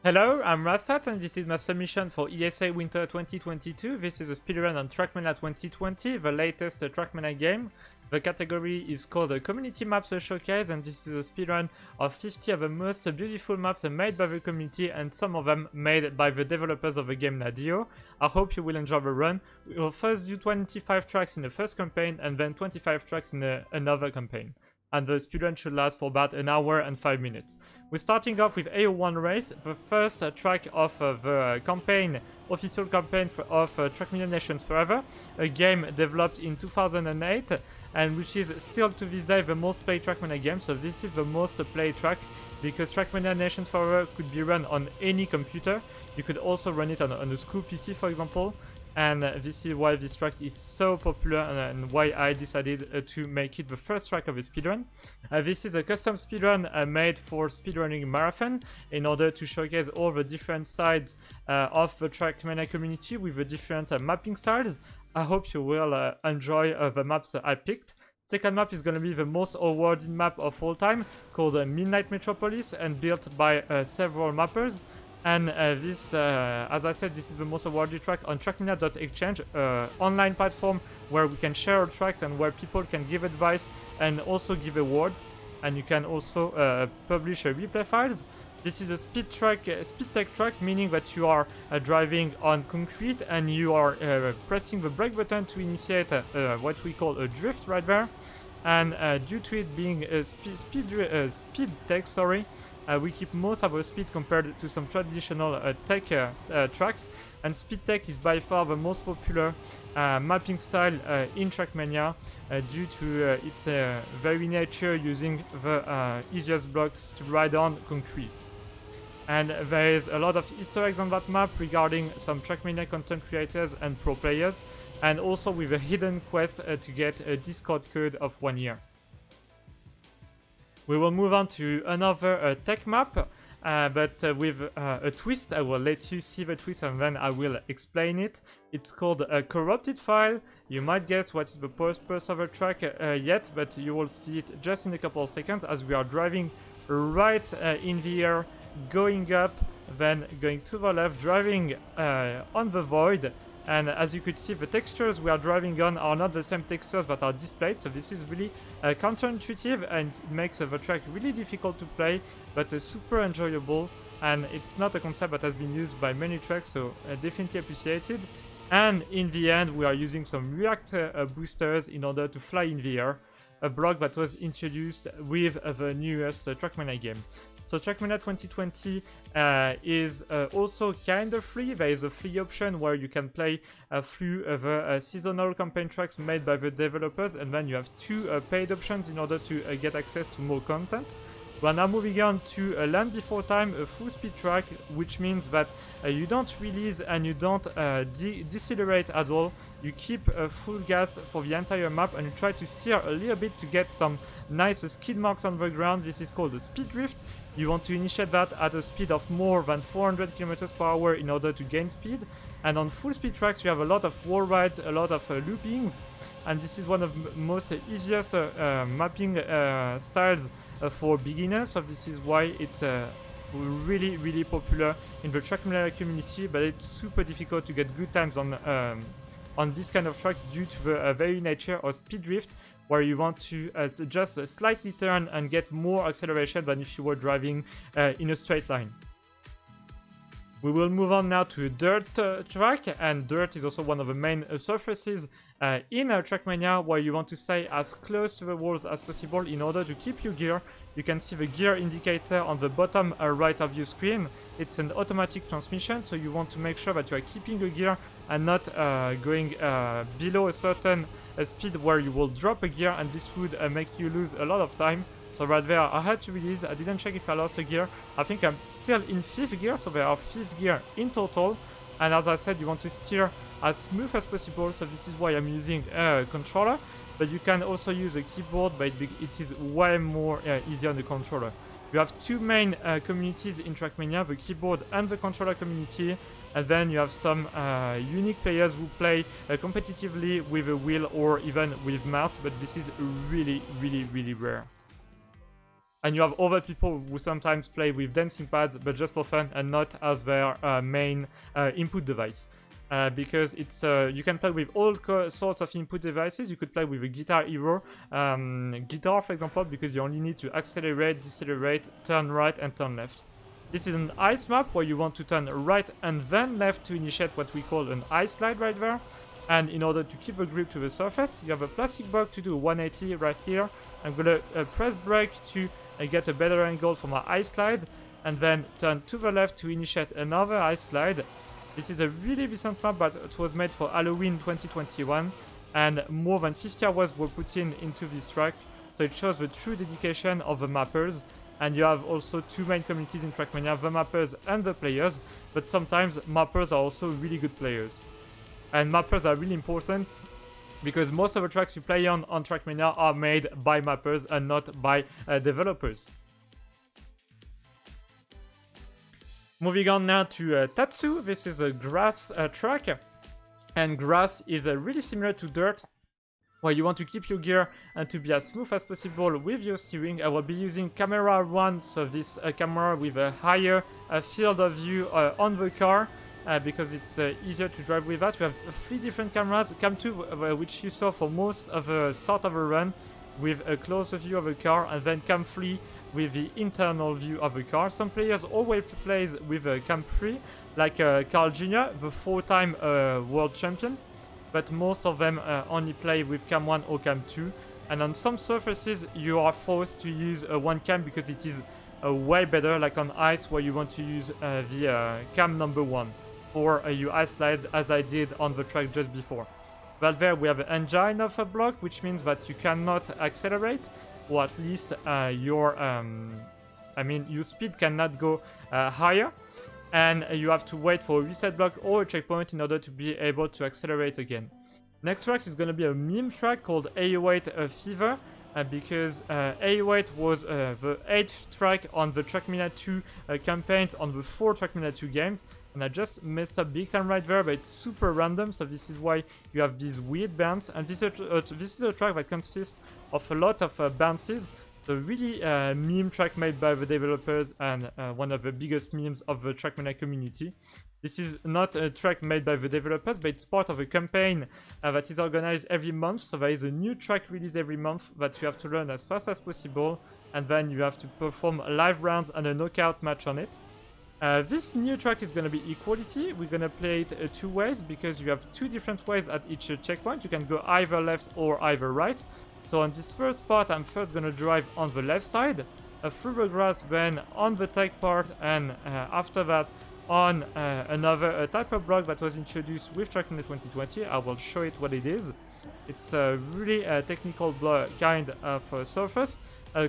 Hello, I'm Rastats and this is my submission for ESA Winter 2022. This is a speedrun on Trackmania 2020, the latest Trackmania game. The category is called Community Maps Showcase, and this is a speedrun of 50 of the most beautiful maps made by the community, and some of them made by the developers of the game Nadio. I hope you will enjoy the run. We will first do 25 tracks in the first campaign and then 25 tracks in another campaign. And the speedrun should last for about an hour and 5 minutes. We're starting off with AO1 race, the first track of the campaign, official campaign of Trackmania Nations Forever, a game developed in 2008 and which is still to this day the most played Trackmania game. So this is the most played track because Trackmania Nations Forever could be run on any computer. You could also run it on a school PC, for example. And this is why this track is so popular and why I decided to make it the first track of a speedrun. This is a custom speedrun made for speedrunning marathon in order to showcase all the different sides of the Trackmania community with the different mapping styles. I hope you will enjoy the maps I picked. Second map is going to be the most awarded map of all time, called Midnight Metropolis, and built by several mappers. And this, as I said, this is the most awarded track on Trackmania.exchange, online platform where we can share our tracks and where people can give advice and also give awards. And you can also publish replay files. This is a speed tech track, meaning that you are driving on concrete and you are pressing the brake button to initiate what we call a drift right there. And due to it being a speed tech, we keep most of our speed compared to some traditional tech tracks, and speed tech is by far the most popular mapping style in Trackmania due to its very nature using the easiest blocks to ride on concrete. And there is a lot of Easter eggs on that map regarding some Trackmania content creators and pro players, and also with a hidden quest to get a Discord code of 1 year. We will move on to another tech map, but with a twist. I will let you see the twist and then I will explain it. It's called a corrupted file. You might guess what is the purpose of the track yet, but you will see it just in a couple of seconds as we are driving right in the air, going up, then going to the left, driving on the void. And as you could see, the textures we are driving on are not the same textures that are displayed, so this is really counterintuitive and it makes the track really difficult to play, but super enjoyable. And it's not a concept that has been used by many tracks, so definitely appreciated. And in the end, we are using some React boosters in order to fly in the air, a block that was introduced with the newest Trackmania game. So Trackmania 2020 is also kind of free. There is a free option where you can play through the seasonal campaign tracks made by the developers, and then you have two paid options in order to get access to more content. We are now moving on to Land Before Time, a full speed track, which means that you don't release and you don't decelerate at all. You keep full gas for the entire map and you try to steer a little bit to get some nice skid marks on the ground. This is called a speed drift. You want to initiate that at a speed of more than 400 km per hour in order to gain speed. And on full speed tracks, you have a lot of wall rides, a lot of loopings. And this is one of the most easiest mapping styles for beginners. So this is why it's really popular in the Trackmania community, but it's super difficult to get good times on this kind of tracks due to the very nature of speed drift, where you want to just slightly turn and get more acceleration than if you were driving in a straight line. We will move on now to a dirt track, and dirt is also one of the main surfaces in Trackmania, where you want to stay as close to the walls as possible in order to keep your gear. You can see the gear indicator on the bottom right of your screen. It's an automatic transmission, so you want to make sure that you are keeping your gear and not going below a certain speed where you will drop a gear, and this would make you lose a lot of time. So right there, I had to release. I didn't check if I lost a gear. I think I'm still in 5th gear, so there are 5th gear in total. And as I said, you want to steer as smooth as possible, so this is why I'm using a controller. But you can also use a keyboard, but it is way more easier on the controller. You have two main communities in Trackmania, the keyboard and the controller community. And then you have some unique players who play competitively with a wheel or even with mouse, but this is really rare. And you have other people who sometimes play with dancing pads, but just for fun and not as their main input device. Because it's you can play with all sorts of input devices. You could play with a Guitar Hero guitar, for example, because you only need to accelerate, decelerate, turn right, and turn left. This is an ice map where you want to turn right and then left to initiate what we call an ice slide right there. And in order to keep the grip to the surface, you have a plastic block to do a 180 right here. I'm gonna press brake to get a better angle for my ice slide, and then turn to the left to initiate another ice slide. This is a really decent map, but it was made for Halloween 2021, and more than 50 hours were put into this track, so it shows the true dedication of the mappers. And you have also two main communities in Trackmania, the mappers and the players, but sometimes mappers are also really good players. And mappers are really important because most of the tracks you play on Trackmania are made by mappers and not by developers. Moving on now to Tatsu. This is a grass track, and grass is really similar to dirt, where you want to keep your gear and to be as smooth as possible with your steering. I will be using camera 1, so this camera with a higher field of view on the car, because it's easier to drive with that. We have 3 different cameras. Cam 2, which you saw for most of the start of a run, with a closer view of the car, and then Cam 3 with the internal view of the car. Some players always plays with Cam 3, like Carl Jr., the 4-time world champion, but most of them only play with Cam 1 or Cam 2. And on some surfaces, you are forced to use one cam because it is way better, like on ice, where you want to use the cam number 1 for your ice slide, as I did on the track just before. But there we have an engine of a block, which means that you cannot accelerate, or at least your speed cannot go higher, and you have to wait for a reset block or a checkpoint in order to be able to accelerate again. Next track is going to be a meme track called A08 Fever, because A08 was the 8th track on the Trackmania 2 campaigns on the 4 Trackmania 2 games, and I just messed up big time right there, but it's super random, so this is why you have these weird bounce. And this is a track that consists of a lot of bounces. So really meme track made by the developers, and one of the biggest memes of the Trackmania community. This is not a track made by the developers, but it's part of a campaign that is organized every month. So there is a new track released every month that you have to learn as fast as possible, and then you have to perform live rounds and a knockout match on it. This new track is going to be equality. We're going to play it 2 ways, because you have 2 different ways at each checkpoint. You can go either left or either right. So on this first part, I'm first going to drive on the left side, through the grass, then on the tech part, and after that on another type of block that was introduced with Trackmania 2020. I will show it what it is. It's a really technical kind of surface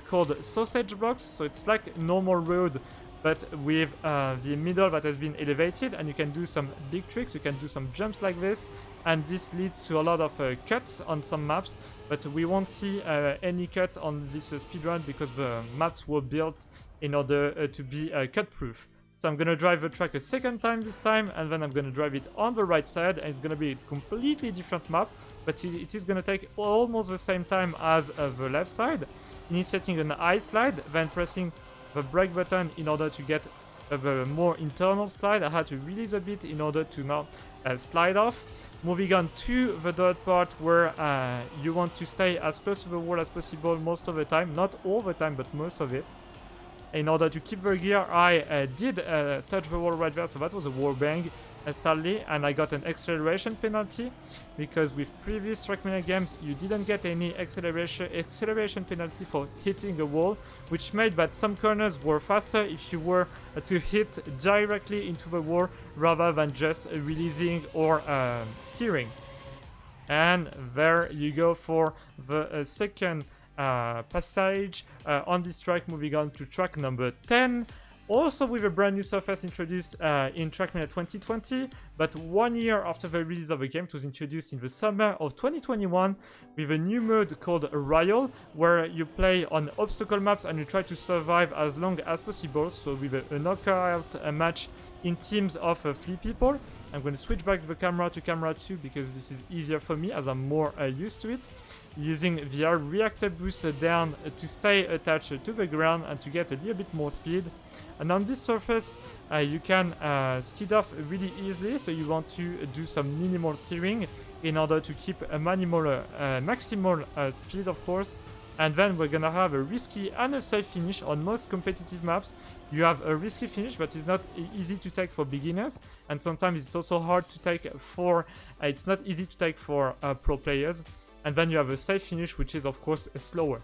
called sausage blocks. So it's like normal road, but with the middle that has been elevated, and you can do some big tricks. You can do some jumps like this, and this leads to a lot of cuts on some maps, but we won't see any cuts on this speedrun because the maps were built in order to be cut-proof. So I'm going to drive the track a second time this time, and then I'm going to drive it on the right side, and it's going to be a completely different map, but it is going to take almost the same time as the left side. Initiating an ice slide, then pressing the brake button in order to get the more internal slide. I had to release a bit in order to now slide off. Moving on to the dirt part, where you want to stay as close to the wall as possible most of the time, not all the time, but most of it. In order to keep the gear, I did touch the wall right there, so that was a wall bang, sadly, and I got an acceleration penalty, because with previous Trackmania games you didn't get any acceleration penalty for hitting a wall, which made that some corners were faster if you were to hit directly into the wall rather than just releasing or steering. And there you go for the second passage on this track. Moving on to track number 10, also with a brand new surface introduced in Trackmania 2020, but 1 year after the release of the game. It was introduced in the summer of 2021 with a new mode called Royal, where you play on obstacle maps and you try to survive as long as possible. So with a knockout match in teams of 3 people. I'm going to switch back the camera to camera 2 because this is easier for me as I'm more used to it. Using the reactor booster down to stay attached to the ground and to get a little bit more speed. And on this surface, you can skid off really easily, so you want to do some minimal steering in order to keep a maximal speed, of course. And then we're gonna have a risky and a safe finish. On most competitive maps, you have a risky finish, but it's not easy to take for beginners, and sometimes it's also hard to take for it's not easy to take for pro players. And then you have a safe finish, which is of course slower.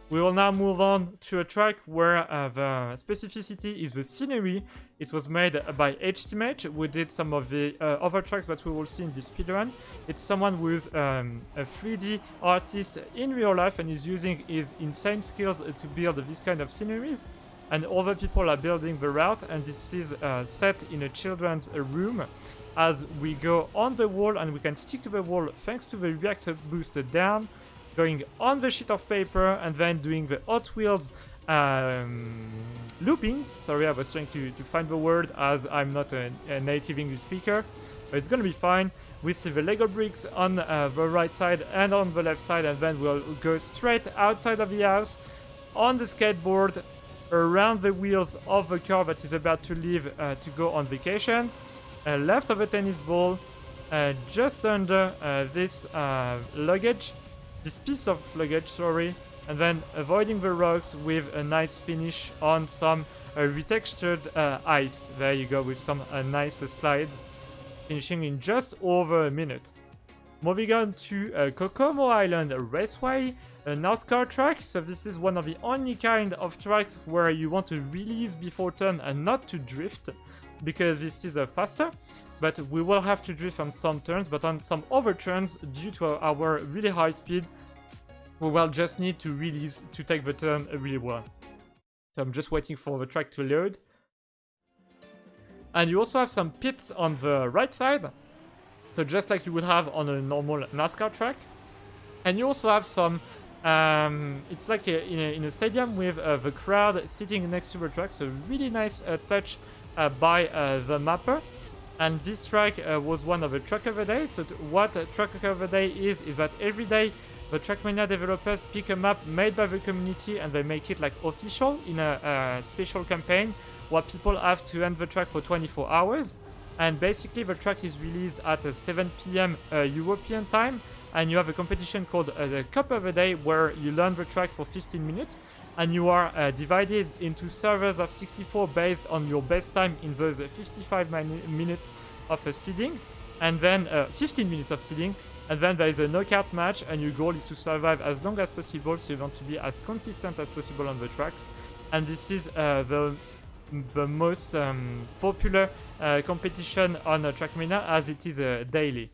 We will now move on to a track where the specificity is the scenery. It was made by HTMH, who did some of the other tracks that we will see in this speedrun. It's someone who's a 3D artist in real life and is using his insane skills to build this kind of sceneries. And other people are building the route, and this is set in a children's room as we go on the wall, and we can stick to the wall thanks to the reactor booster down, going on the sheet of paper, and then doing the Hot Wheels loopings. Sorry, I was trying to find the word as I'm not a native English speaker, but it's gonna be fine. We see the Lego bricks on the right side and on the left side, and then we'll go straight outside of the house on the skateboard around the wheels of the car that is about to leave to go on vacation. Left of a tennis ball, just under this luggage, this piece of luggage, sorry, and then avoiding the rocks with a nice finish on some retextured ice. There you go, with some nice slides, finishing in just over a minute. Moving on to Kokomo Island Raceway, a NASCAR track. So this is one of the only kind of tracks where you want to release before turn and not to drift, because this is faster, but we will have to drift on some turns. But on some other turns, due to our really high speed, we will just need to release to take the turn really well. So I'm just waiting for the track to load. And you also have some pits on the right side, so just like you would have on a normal NASCAR track. And you also have some it's like in a stadium with the crowd sitting next to the track, so really nice touch by the mapper. And this track was one of the track of the day. So what track of the day is that every day the Trackmania developers pick a map made by the community and they make it like official in a special campaign where people have to end the track for 24 hours. And basically the track is released at 7 p.m. European time, and you have a competition called the Cup of the Day where you learn the track for 15 minutes, and you are divided into servers of 64 based on your best time in those 55 minutes of seeding, and then 15 minutes of seeding, and then there is a knockout match, and your goal is to survive as long as possible, so you want to be as consistent as possible on the tracks. And this is the most popular competition on Trackmania, as it is daily.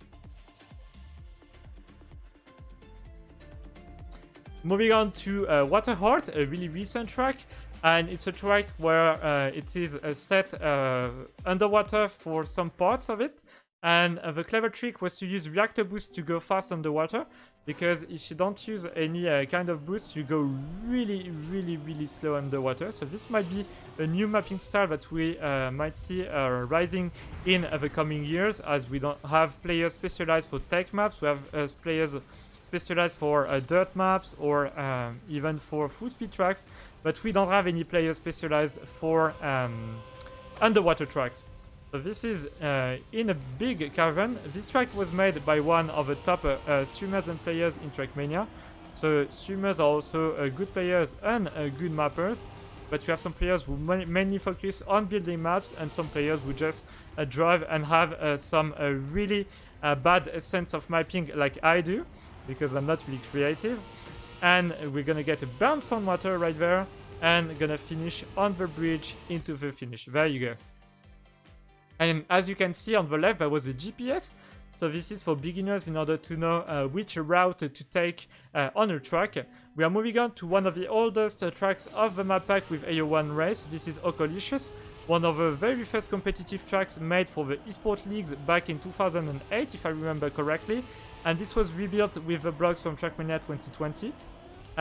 Moving on to Waterheart, a really recent track, and it's a track where it is set underwater for some parts of it. And the clever trick was to use reactor boost to go fast underwater, because if you don't use any kind of boost, you go really slow underwater. So this might be a new mapping style that we might see rising in the coming years, as we don't have players specialized for tech maps. We have players specialized for dirt maps or even for full speed tracks, but we don't have any players specialized for underwater tracks. So this is in a big cavern. This track was made by one of the top streamers and players in Trackmania. So streamers are also good players and good mappers, but you have some players who mainly focus on building maps, and some players who just drive and have some really bad sense of mapping like I do, because I'm not really creative. And we're gonna get a bounce on water right there, and gonna finish on the bridge into the finish. There you go. And as you can see on the left, there was a GPS. So this is for beginners in order to know which route to take on a track. We are moving on to one of the oldest tracks of the map pack with AO1 Race. This is Ocolicious, one of the very first competitive tracks made for the eSport leagues back in 2008, if I remember correctly. And this was rebuilt with the blocks from Trackmania 2020.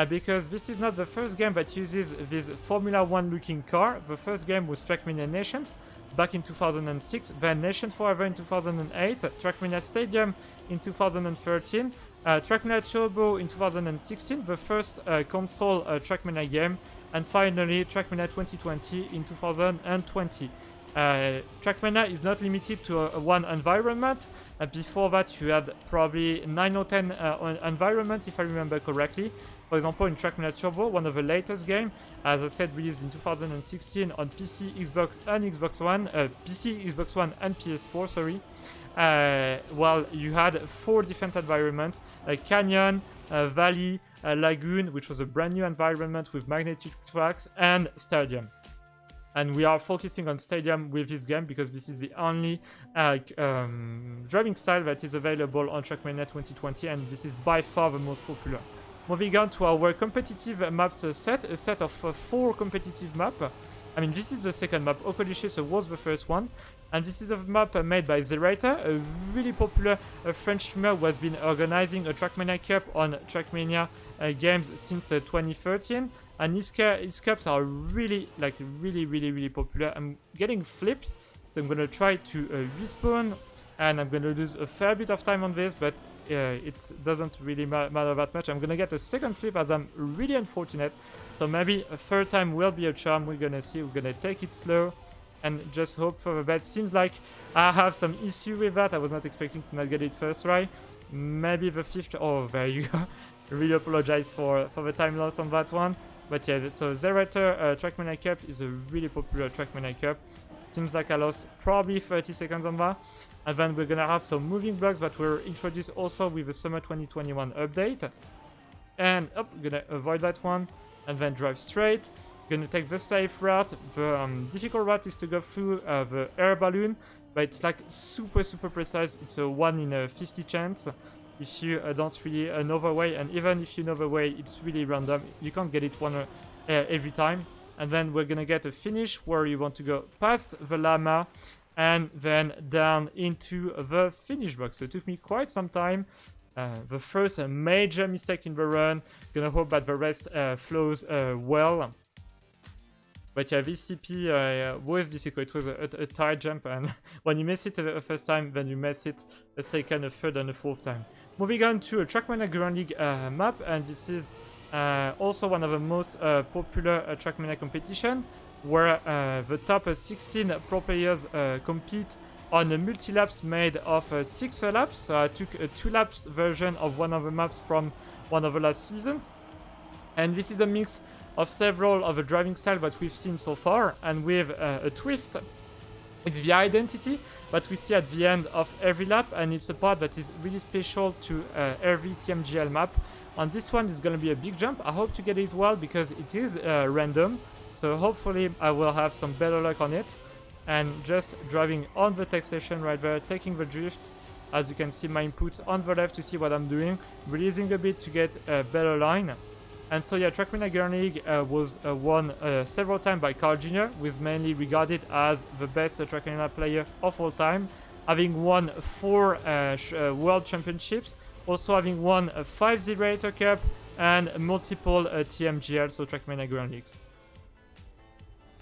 because this is not the first game that uses this Formula 1 looking car. The first game was Trackmania Nations back in 2006, then Nations Forever in 2008, Trackmania Stadium in 2013, Trackmania Turbo in 2016, the first console Trackmania game, and finally Trackmania 2020 in 2020. Trackmania is not limited to one environment. Before that, you had probably 9 or 10 environments, if I remember correctly. For example, in Trackmania Turbo, one of the latest games, as I said, released in 2016 on PC, Xbox, and Xbox One, PC, Xbox One, and PS4. Sorry. Well, you had 4 different environments: Canyon, Valley, Lagoon, which was a brand new environment with magnetic tracks, and Stadium. And we are focusing on Stadium with this game because this is the only driving style that is available on Trackmania 2020, and this is by far the most popular. Moving on to our competitive maps set, a set of 4 competitive maps. I mean, this is the second map. Okolicious was the first one. And this is a map made by Zerator, a really popular French streamer who has been organizing a Trackmania Cup on Trackmania games since 2013. And his cups are really popular. I'm getting flipped, so I'm gonna try to respawn, and I'm gonna lose a fair bit of time on this, but it doesn't really matter that much. I'm gonna get a second flip as I'm really unfortunate, so maybe a third time will be a charm. We're gonna see. We're gonna take it slow and just hope for the best. Seems like I have some issue with that. I was not expecting to not get it first try. Maybe the 5th. Oh, there you go. Really apologize for the time loss on that one. But yeah, so Zerator Trackmania Cup is a really popular Trackmania Cup. Seems like I lost probably 30 seconds on that. And then we're gonna have some moving blocks that were introduced also with the Summer 2021 update. And we're gonna avoid that one and then drive straight. Gonna take the safe route. The difficult route is to go through the air balloon, but it's like super precise. It's a 1 in a 50 chance if you don't really know the way, and even if you know the way, it's really random. You can't get it every time. And then we're gonna get a finish where you want to go past the llama and then down into the finish box. So it took me quite some time. The first major mistake in the run. Gonna hope that the rest flows well. But yeah, this CP was difficult. It was a tight jump, and when you miss it the first time, then you miss it a second, a third, and a fourth time. Moving on to a Trackmania Grand League map, and this is also one of the most popular Trackmania competition, where the top 16 pro players compete on a multi-laps made of 6 laps. So I took a 2-laps version of one of the maps from one of the last seasons, and this is a mix of several of the driving styles that we've seen so far, and with a twist. It's the identity that we see at the end of every lap, and it's a part that is really special to every TMGL map. On this one, it's going to be a big jump. I hope to get it well because it is random, so hopefully I will have some better luck on it. And just driving on the tech station right there, taking the drift. As you can see, my inputs on the left to see what I'm doing, releasing a bit to get a better line. And so yeah, Trackmania Grand League was won several times by Carl Jr., who is mainly regarded as the best Trackmania player of all time, having won 4 World Championships, also having won 5 Zerator Cup and multiple TMGL, so Trackmania Grand Leagues.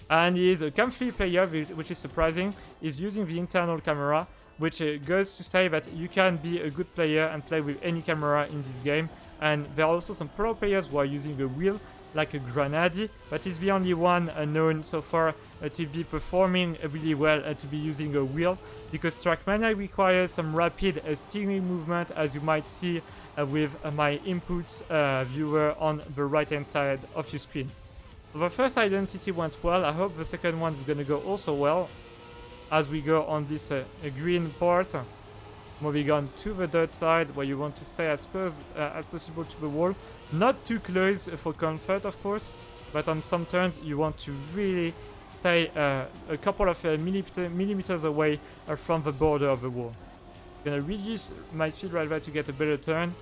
And he is a cam-free player, which is surprising. He's using the internal camera, which goes to say that you can be a good player and play with any camera in this game. And there are also some pro players who are using a wheel, like a Granadi, but he's the only one known so far to be performing really well and to be using a wheel, because Trackmania requires some rapid steering movement, as you might see with my inputs viewer on the right hand side of your screen. The first identity went well. I hope the second one is going to go also well as we go on this green part. Moving on to the dirt side, where you want to stay as close as possible to the wall. Not too close for comfort, of course, but on some turns you want to really stay a couple of millimeters away from the border of the wall. I'm gonna reduce my speed right there to get a better turn,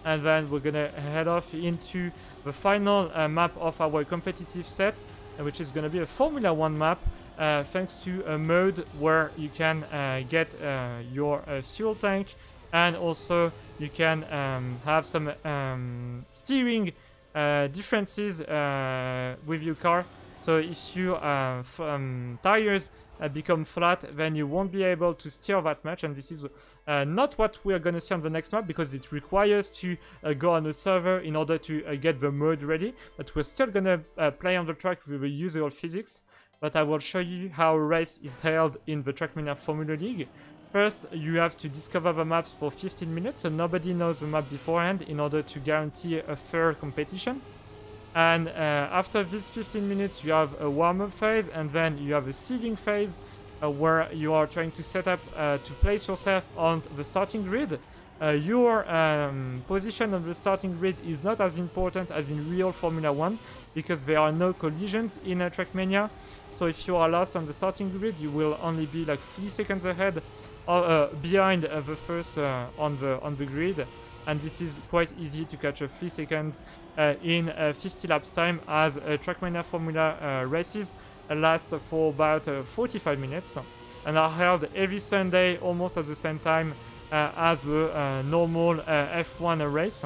and then we're gonna head off into the final map of our competitive set, which is gonna be a Formula 1 map. Thanks to a mode where you can get your fuel tank, and also you can have some steering differences with your car. So if your tires become flat, then you won't be able to steer that much, and this is not what we are going to see on the next map, because it requires to go on a server in order to get the mode ready, but we're still going to play on the track with the usual physics. But I will show you how a race is held in the Trackmania Formula League. First, you have to discover the maps for 15 minutes, so nobody knows the map beforehand, in order to guarantee a fair competition. And after these 15 minutes, you have a warm-up phase, and then you have a seeding phase where you are trying to set up to place yourself on the starting grid. Your position on the starting grid is not as important as in real Formula 1, because there are no collisions in Trackmania. So if you are lost on the starting grid, you will only be like 3 seconds ahead or behind the first on the grid. And this is quite easy to catch 3 seconds in 50 laps time, as Trackmania Formula races last for about 45 minutes and are held every Sunday almost at the same time as the normal F1 race.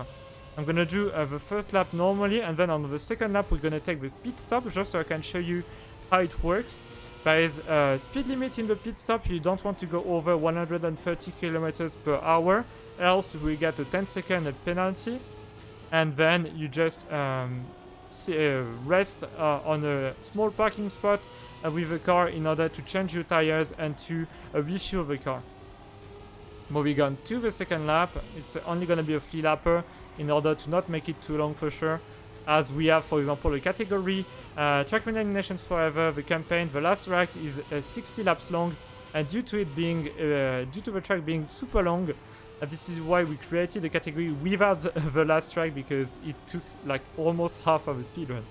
I'm gonna do the first lap normally, and then on the second lap we're gonna take the pit stop, just so I can show you how it works. There is a speed limit in the pit stop. You don't want to go over 130 kilometers per hour, else we get a 10-second penalty. And then you just rest on a small parking spot with the car in order to change your tires and to refuel the car. Moving on to the second lap, it's only going to be a 3-lapper in order to not make it too long for sure, as we have, for example, a category Trackmania Nations Forever. The campaign, the last track, is 60 laps long, and due to the track being super long, this is why we created the category without the last track, because it took like almost half of the speedrun.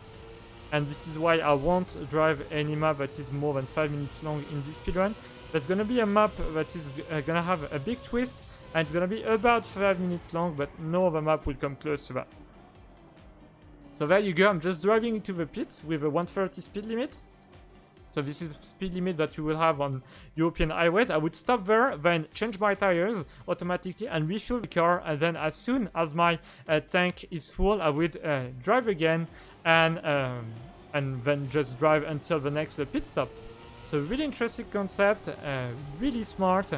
And this is why I won't drive any map that is more than 5 minutes long in this speedrun. There's gonna be a map that is gonna have a big twist, and it's gonna be about 5 minutes long, but no other map will come close to that. So there you go, I'm just driving into the pits with a 130 speed limit. So this is the speed limit that you will have on European highways. I would stop there, then change my tires automatically and refuel the car, and then as soon as my tank is full, I would drive again and then just drive until the next pit stop. So really interesting concept, really smart.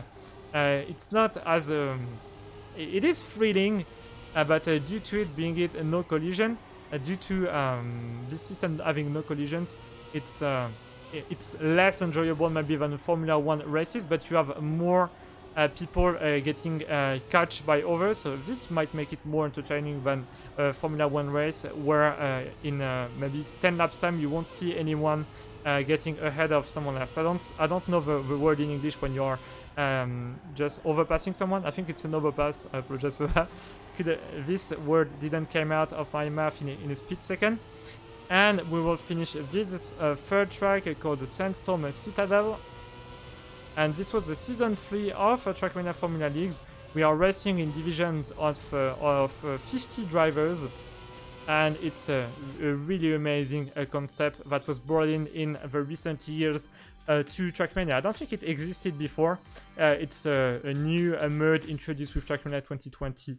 It's not as it is thrilling, but due to it being a no collision, due to this system having no collisions, it's less enjoyable maybe than Formula 1 races, but you have more people getting catched by others, so this might make it more entertaining than a Formula 1 race, where in maybe 10 laps time you won't see anyone getting ahead of someone else. I don't know the word in English when you are just overpassing someone. I think it's an overpass. I apologize for that. This word didn't come out of my mouth in a split second. And we will finish this third track called the Sandstorm Citadel. And this was the season 3 of Trackmania Formula Leagues. We are racing in divisions of 50 drivers. And it's a really amazing concept that was brought in the recent years to Trackmania. I don't think it existed before. It's a new mode introduced with Trackmania 2020.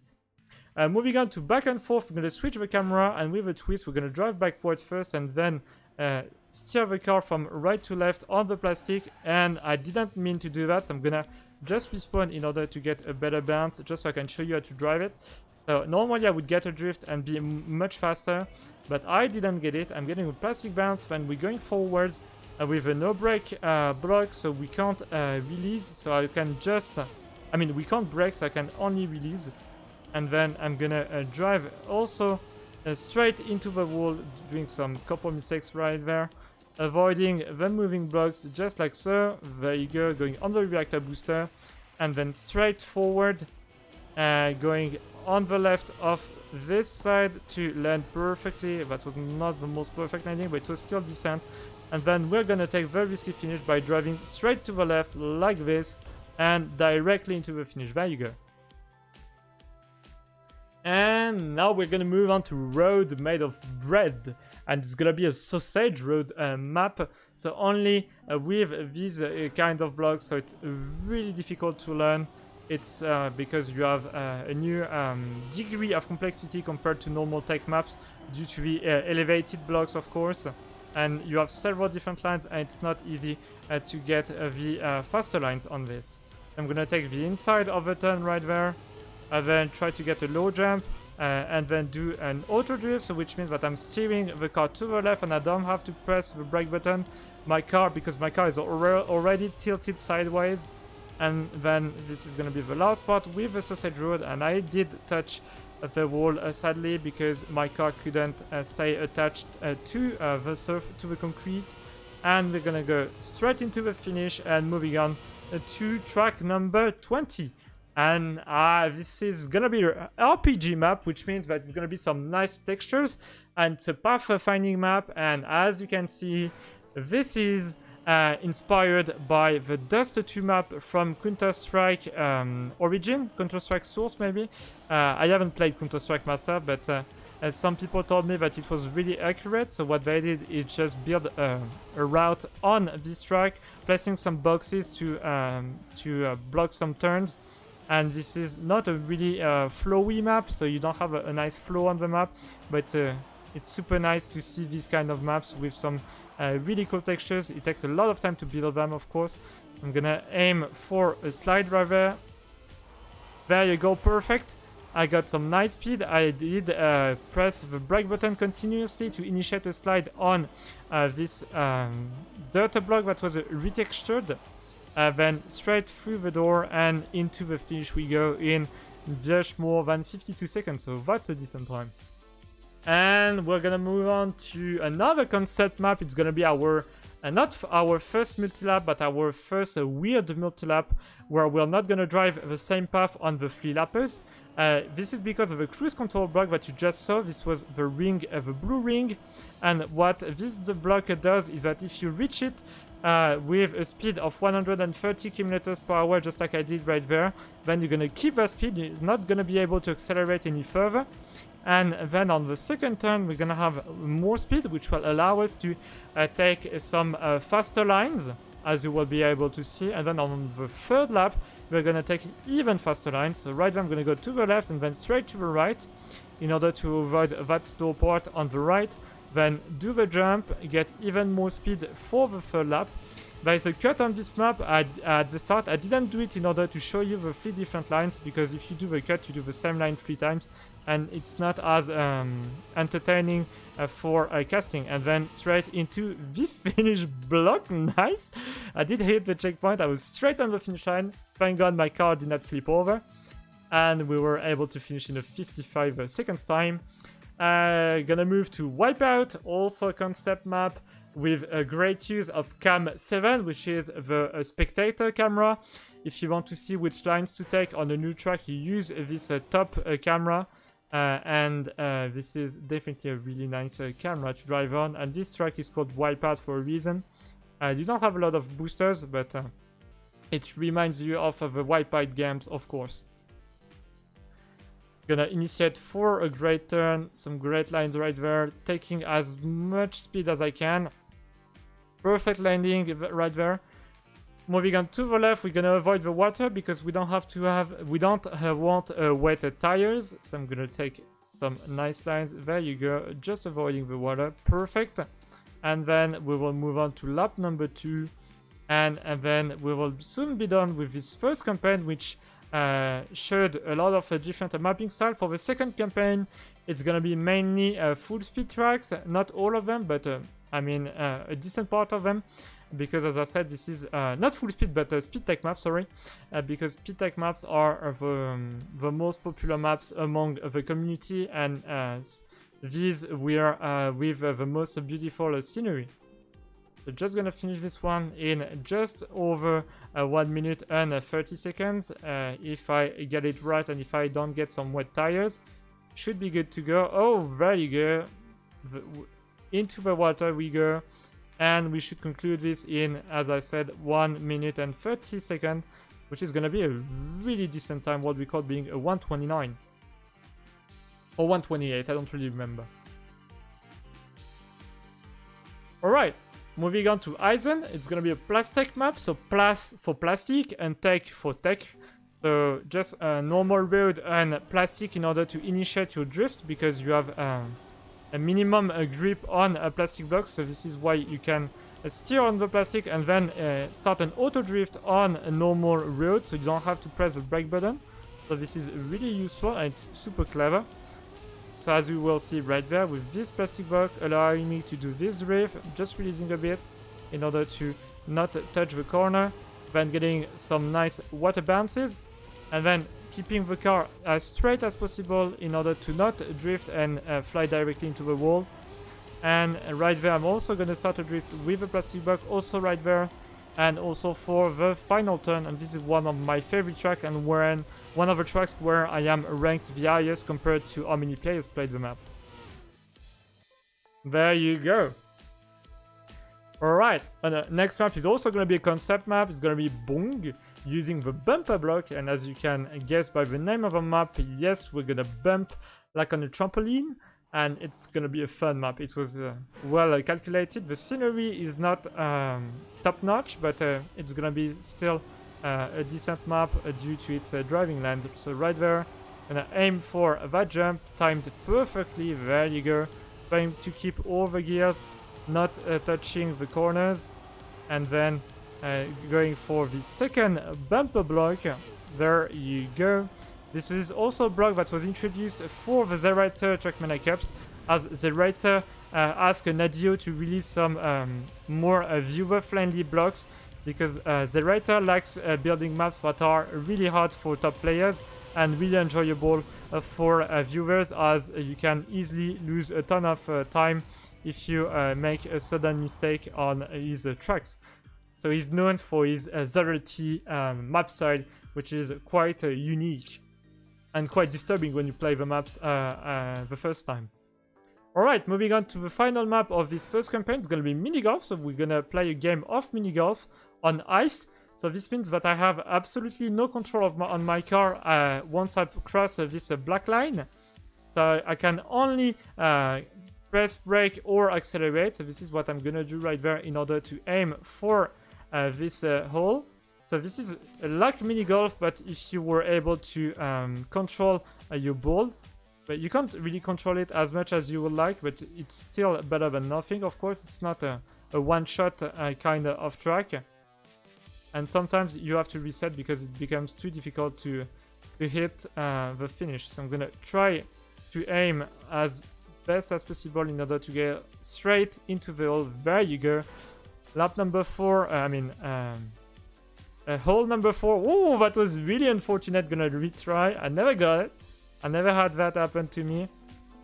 Moving on to back and forth, we're going to switch the camera, and with a twist we're going to drive backwards first and then steer the car from right to left on the plastic. And I didn't mean to do that, so I'm going to just respawn in order to get a better bounce, just so I can show you how to drive it. So normally I would get a drift and be much faster, but I didn't get it. I'm getting a plastic bounce when we're going forward with a no brake block, so we can't release, so I can just we can't brake, so I can only release. And then I'm gonna drive also straight into the wall, doing some couple mistakes right there, avoiding the moving blocks just like so. There you go, going on the reactor booster, and then straight forward, going on the left of this side to land perfectly. That was not the most perfect landing, but it was still decent. And then we're gonna take the risky finish by driving straight to the left like this and directly into the finish. There you go. And now we're gonna move on to road made of bread, and it's gonna be a sausage road map, so only with these kind of blocks, so it's really difficult to learn. It's because you have a new degree of complexity compared to normal tech maps due to the elevated blocks, of course. And you have several different lines, and it's not easy to get the faster lines on this. I'm gonna take the inside of the turn right there, and then try to get a low jump, and then do an auto drift, so which means that I'm steering the car to the left and I don't have to press the brake button. Because my car is already tilted sideways. And then this is gonna be the last part with the sausage road, and I did touch the wall sadly because my car couldn't stay attached to the concrete. And we're gonna go straight into the finish and moving on to track number 20. And this is gonna be an RPG map, which means that it's gonna be some nice textures, and it's a pathfinding map. And as you can see, this is inspired by the Dust 2 map from Counter-Strike Origin, Counter-Strike Source maybe. I haven't played Counter-Strike myself, but some people told me that it was really accurate. So what they did is just build a route on this track, placing some boxes to block some turns. And this is not a really flowy map, so you don't have a nice flow on the map, but it's super nice to see these kind of maps with some really cool textures. It takes a lot of time to build them, of course. I'm gonna aim for a slide driver. There you go, perfect. I got some nice speed. I did press the brake button continuously to initiate a slide on this dirt block that was retextured. Then straight through the door and into the finish we go in just more than 52 seconds, so that's a decent time. And we're gonna move on to another concept map. It's gonna be our not our first multi-lap, but our first weird multi-lap where we're not gonna drive the same path on the 3 lappers. This is because of the cruise control block that you just saw. This was the ring, the blue ring, and what this block does is that if you reach it with a speed of 130 km/h, just like I did right there, then you're gonna keep that speed. You're not gonna be able to accelerate any further. And then on the second turn, we're gonna have more speed, which will allow us to take some faster lines, as you will be able to see. And then on the third lap, we're gonna take even faster lines. So right there, I'm gonna go to the left and then straight to the right in order to avoid that slow part on the right. Then do the jump, get even more speed for the third lap. There is a cut on this map at the start. I didn't do it in order to show you the 3 different lines, because if you do the cut, you do the same line 3 times, and it's not as entertaining for casting. And then straight into the finish block. Nice. I did hit the checkpoint. I was straight on the finish line. Thank God my car did not flip over, and we were able to finish in a 55 seconds time. Gonna move to Wipeout, also a concept map with a great use of Cam 7, which is the spectator camera. If you want to see which lines to take on a new track, you use this top camera. And this is definitely a really nice camera to drive on. And this track is called Wipeout for a reason. You don't have a lot of boosters, but it reminds you of the Wipeout games, of course. Gonna initiate for a great turn, some great lines right there, taking as much speed as I can. Perfect landing right there. Moving on to the left, we're gonna avoid the water because we don't want wet tires. So I'm gonna take some nice lines. There you go, just avoiding the water. Perfect. And then we will move on to lap number 2, and then we will soon be done with this first campaign, which showed a lot of different mapping style. For the second campaign, it's gonna be mainly full speed tracks, not all of them, but a decent part of them, because as I said, this is not full speed but speed tech maps, sorry, because speed tech maps are the most popular maps among the community, and these were with the most beautiful scenery. So just gonna finish this one in just over 1 minute and 30 seconds. If I get it right and if I don't get some wet tires, should be good to go. Oh, there you go. Into the water we go. And we should conclude this in, as I said, 1 minute and 30 seconds, which is gonna be a really decent time, what we call being a 1:29. Or 1:28, I don't really remember. Alright. Moving on to Eisen, it's gonna be a plastic map, so plas for plastic and tech for tech. So just a normal road and plastic in order to initiate your drift, because you have a minimum grip on a plastic block. So this is why you can steer on the plastic and then start an auto drift on a normal road, so you don't have to press the brake button. So this is really useful and it's super clever. So as we will see right there, with this plastic block allowing me to do this drift, just releasing a bit in order to not touch the corner, then getting some nice water bounces, and then keeping the car as straight as possible in order to not drift and fly directly into the wall. And right there I'm also going to start a drift with a plastic block, also right there, and also for the final turn. And this is one of my favorite tracks, and one of the tracks where I am ranked the highest compared to how many players played the map. There you go. Alright, and the next map is also going to be a concept map. It's going to be Bong, using the bumper block. And as you can guess by the name of the map, yes, we're going to bump like on a trampoline. And it's going to be a fun map. It was well calculated. The scenery is not top-notch, but it's going to be still a decent map due to its driving lanes. So right there, I'm going to aim for that jump, timed perfectly. There you go. Trying to keep all the gears, not touching the corners. And then going for the second bumper block. There you go. This is also a block that was introduced for the Zerator Trackmania Cups, as Zerator asked Nadio to release some more viewer-friendly blocks, because Zerator likes building maps that are really hard for top players and really enjoyable for viewers, as you can easily lose a ton of time if you make a sudden mistake on his tracks. So he's known for his Zerati map style, which is quite unique and quite disturbing when you play the maps the first time. Alright, moving on to the final map of this first campaign. It's going to be mini golf, so we're going to play a game of mini golf on ice. So this means that I have absolutely no control on my car once I cross this black line. So I can only press brake or accelerate. So this is what I'm going to do right there in order to aim for this hole. So this is like mini golf, but if you were able to control your ball. But you can't really control it as much as you would like, but it's still better than nothing. Of course, it's not a one-shot kind of track. And sometimes you have to reset because it becomes too difficult to hit the finish. So I'm going to try to aim as best as possible in order to get straight into the hole. There you go. Lap number 4, hole number 4. Oh, that was really unfortunate. Gonna retry. I never got it. I never had that happen to me.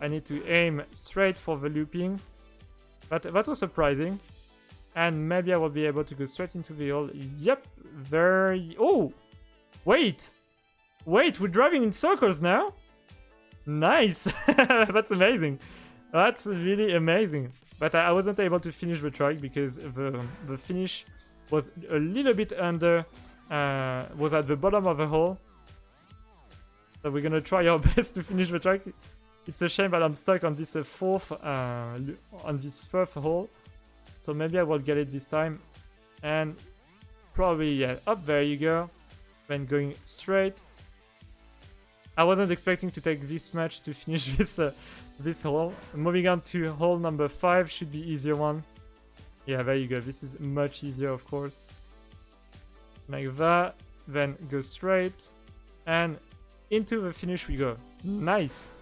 I need to aim straight for the looping. But that was surprising. And maybe I will be able to go straight into the hole. Yep. Very... Oh! Wait! Wait, we're driving in circles now? Nice! That's amazing. That's really amazing. But I wasn't able to finish the track because the finish was a little bit under... was at the bottom of the hole. So we're gonna try our best to finish the track. It's a shame that I'm stuck on this fourth hole. So maybe I will get it this time. And probably, yeah, up there you go. Then going straight. I wasn't expecting to take this much to finish this hole. Moving on to hole number 5, should be easier one. Yeah, there you go. This is much easier, of course. Like that. Then go straight. And into the finish we go. Nice!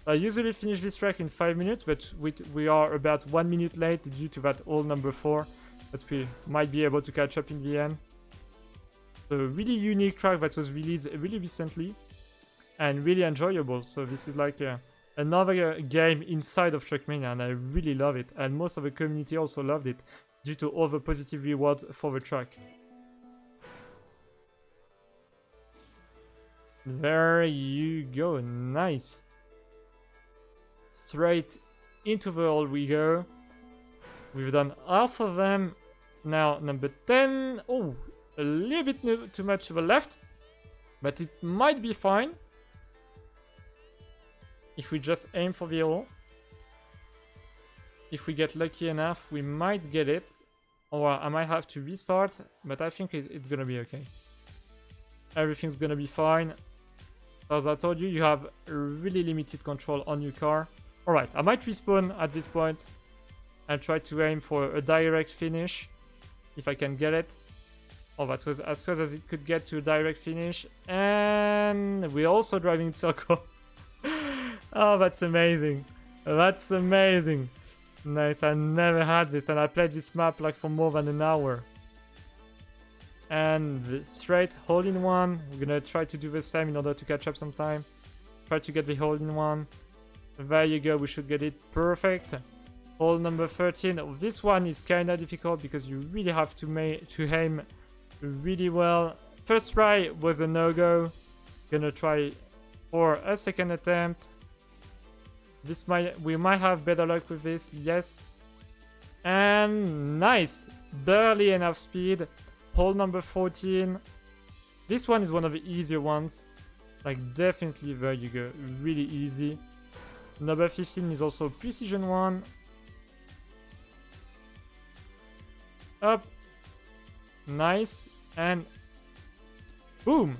I usually finish this track in 5 minutes, but we are about 1 minute late due to that hole number 4. But we might be able to catch up in the end. So a really unique track that was released really recently. And really enjoyable. So this is like another game inside of Trackmania, and I really love it. And most of the community also loved it due to all the positive rewards for the track. There you go, nice. Straight into the hole we go. We've done half of them. Now number 10. Oh, a little bit too much to the left, but it might be fine if we just aim for the hole. If we get lucky enough, we might get it, or I might have to restart, but I think it's gonna be okay. everything's gonna be fine. As I told you, you have really limited control on your car. Alright, I might respawn at this point and try to aim for a direct finish if I can get it. Oh, that was as close as it could get to a direct finish. And we're also driving in circle. Oh, that's amazing. That's amazing. Nice, I never had this, and I played this map like for more than an hour. And the straight hole-in-one. We're gonna try to do the same in order to catch up some time. Try to get the hole-in-one. There you go, we should get it perfect. Hole number 13. This one is kinda difficult because you really have to aim really well. First try was a no-go. Gonna try for a second attempt. We might have better luck with this, yes. And nice! Barely enough speed. Hole number 14. This one is one of the easier ones. Like, definitely, there you go. Really easy. Number 15 is also a precision one. Up. Nice. And boom!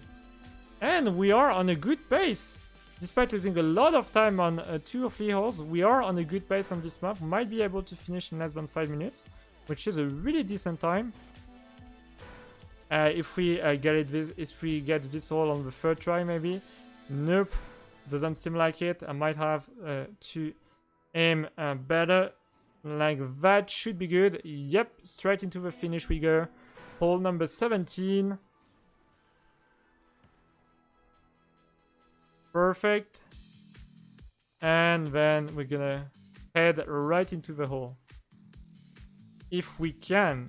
And we are on a good pace. Despite losing a lot of time on 2 or 3 holes, we are on a good pace on this map. Might be able to finish in less than 5 minutes, which is a really decent time. If we get this hole on the 3rd try, maybe. Nope, doesn't seem like it. I might have to aim better. Like that should be good. Yep, straight into the finish we go. Hole number 17. Perfect. And then we're gonna head right into the hole. If we can.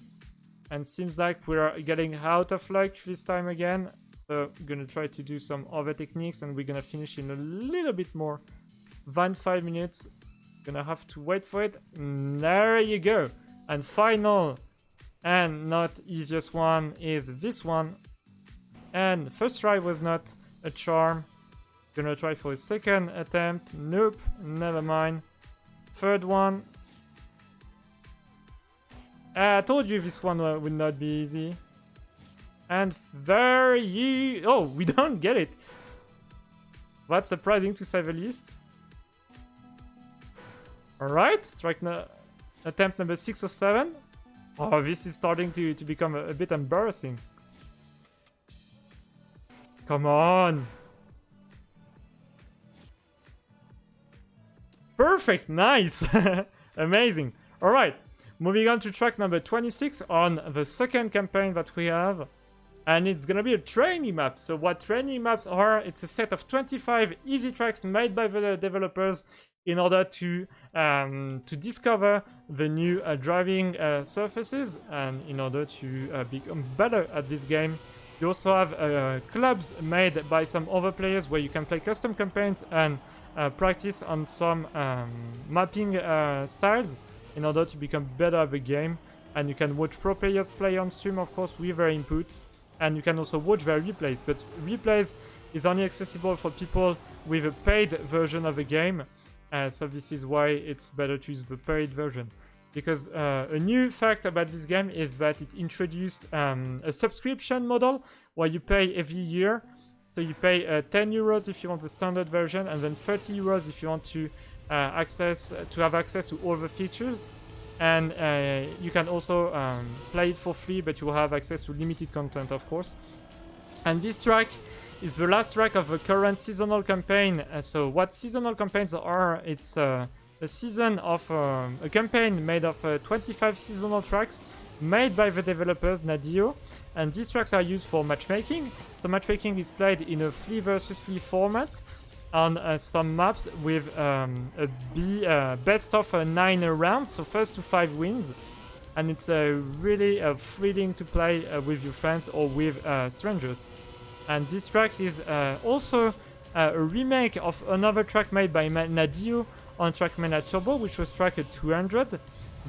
And seems like we're getting out of luck this time again. So I'm gonna try to do some other techniques and we're gonna finish in a little bit more than 5 minutes. Gonna have to wait for it. There you go. And final and not easiest one is this one. And first try was not a charm. Gonna try for a second attempt. Nope, never mind. 3rd one. I told you this one would not be easy. And there you... Oh, we don't get it. That's surprising to say the least. Alright, attempt number 6 or 7. Oh, this is starting to become a bit embarrassing. Come on. Perfect, nice. Amazing. Alright. Moving on to track number 26 on the second campaign that we have. And it's gonna be a training map. So what training maps are, it's a set of 25 easy tracks made by the developers in order to discover the new driving surfaces and in order to become better at this game. You also have clubs made by some other players where you can play custom campaigns and practice on some mapping styles in order to become better at the game. And you can watch pro players play on stream, of course, with their inputs. And you can also watch their replays. But replays is only accessible for people with a paid version of the game. So this is why it's better to use the paid version. Because a new fact about this game is that it introduced a subscription model where you pay every year. So you pay 10 euros if you want the standard version, and then 30 euros if you want to have access to all the features. And you can also play it for free, but you will have access to limited content, of course. And this track is the last track of the current seasonal campaign. So what seasonal campaigns are, it's a season of a campaign made of 25 seasonal tracks made by the developers Nadio, and these tracks are used for matchmaking. So matchmaking is played in a 3 versus 3 format on some maps with a best of 9 rounds, so first to 5 wins, and it's really thrilling to play with your friends or with strangers. And this track is also a remake of another track made by Nadio on Trackmania Turbo, which was track 200,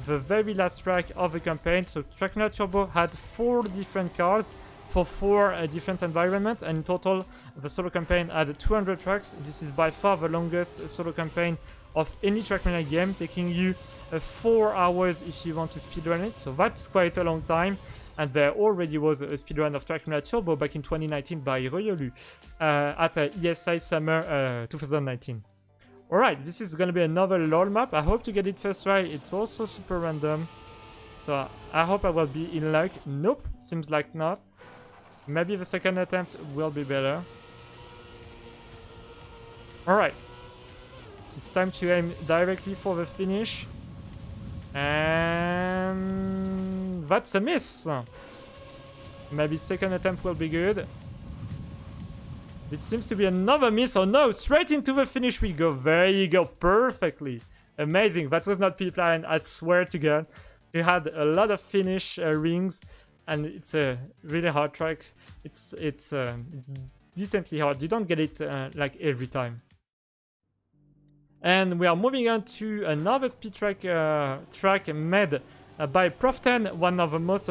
the very last track of the campaign. So Trackmania Turbo had 4 different cars for 4 different environments, and in total the solo campaign had 200 tracks. This is by far the longest solo campaign of any Trackmania game, taking you 4 hours if you want to speedrun it, so that's quite a long time. and there already was a speedrun of Trackmania Turbo back in 2019 by Royolu at ESA Summer 2019. Alright, this is gonna be another LOL map. I hope to get it first try. It's also super random, so I hope I will be in luck. Nope, seems like not. Maybe the second attempt will be better. Alright, it's time to aim directly for the finish. And that's a miss. Maybe second attempt will be good. It seems to be another miss. Oh no, straight into the finish we go. There you go, perfectly. Amazing, that was not pre-planned, I swear to God. We had a lot of finish rings, and it's a really hard track. It's decently hard. You don't get it like every time. And we are moving on to another speed track made by Prof10, one of the most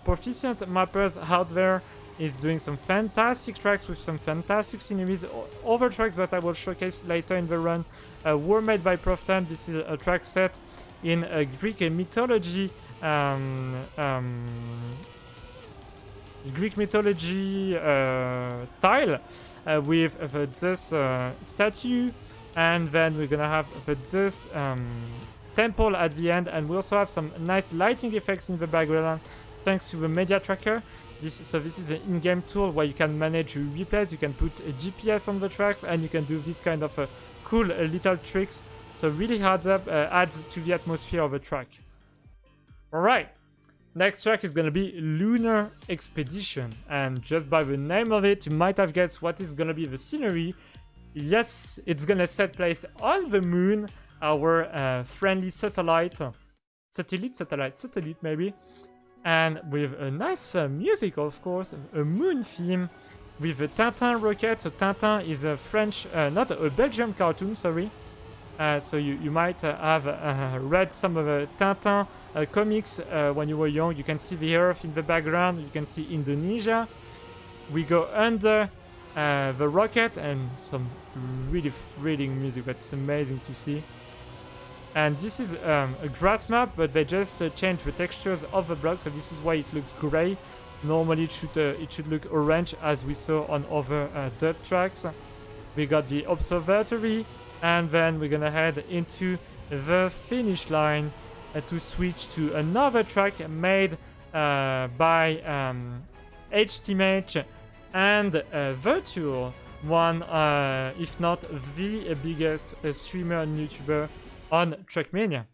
proficient mappers out there. Is doing some fantastic tracks with some fantastic sceneries. Other tracks that I will showcase later in the run were made by Prof10. This is a track set in Greek mythology. Style with the Zeus statue, and then we're gonna have the Zeus temple at the end, and we also have some nice lighting effects in the background thanks to the media tracker. This is an in-game tool where you can manage your replays, you can put a GPS on the tracks, and you can do this kind of cool little tricks. So really adds to the atmosphere of the track. Alright, next track is gonna be Lunar Expedition, and just by the name of it, you might have guessed what is gonna be the scenery. Yes, it's gonna set place on the moon, our friendly satellite maybe. And with a nice music, of course, a moon theme with a Tintin rocket. So Tintin is a French, not a Belgian cartoon, sorry. So you might have read some of the Tintin comics when you were young. You can see the Earth in the background. You can see Indonesia. We go under the rocket, and some really thrilling music. That's amazing to see. And this is a grass map, but they just changed the textures of the block, so this is why it looks gray. Normally it should look orange, as we saw on other dirt tracks. We got the observatory, and then we're gonna head into the finish line to switch to another track made by HTMH and Virtual, one, if not the biggest streamer and YouTuber on Trackmania.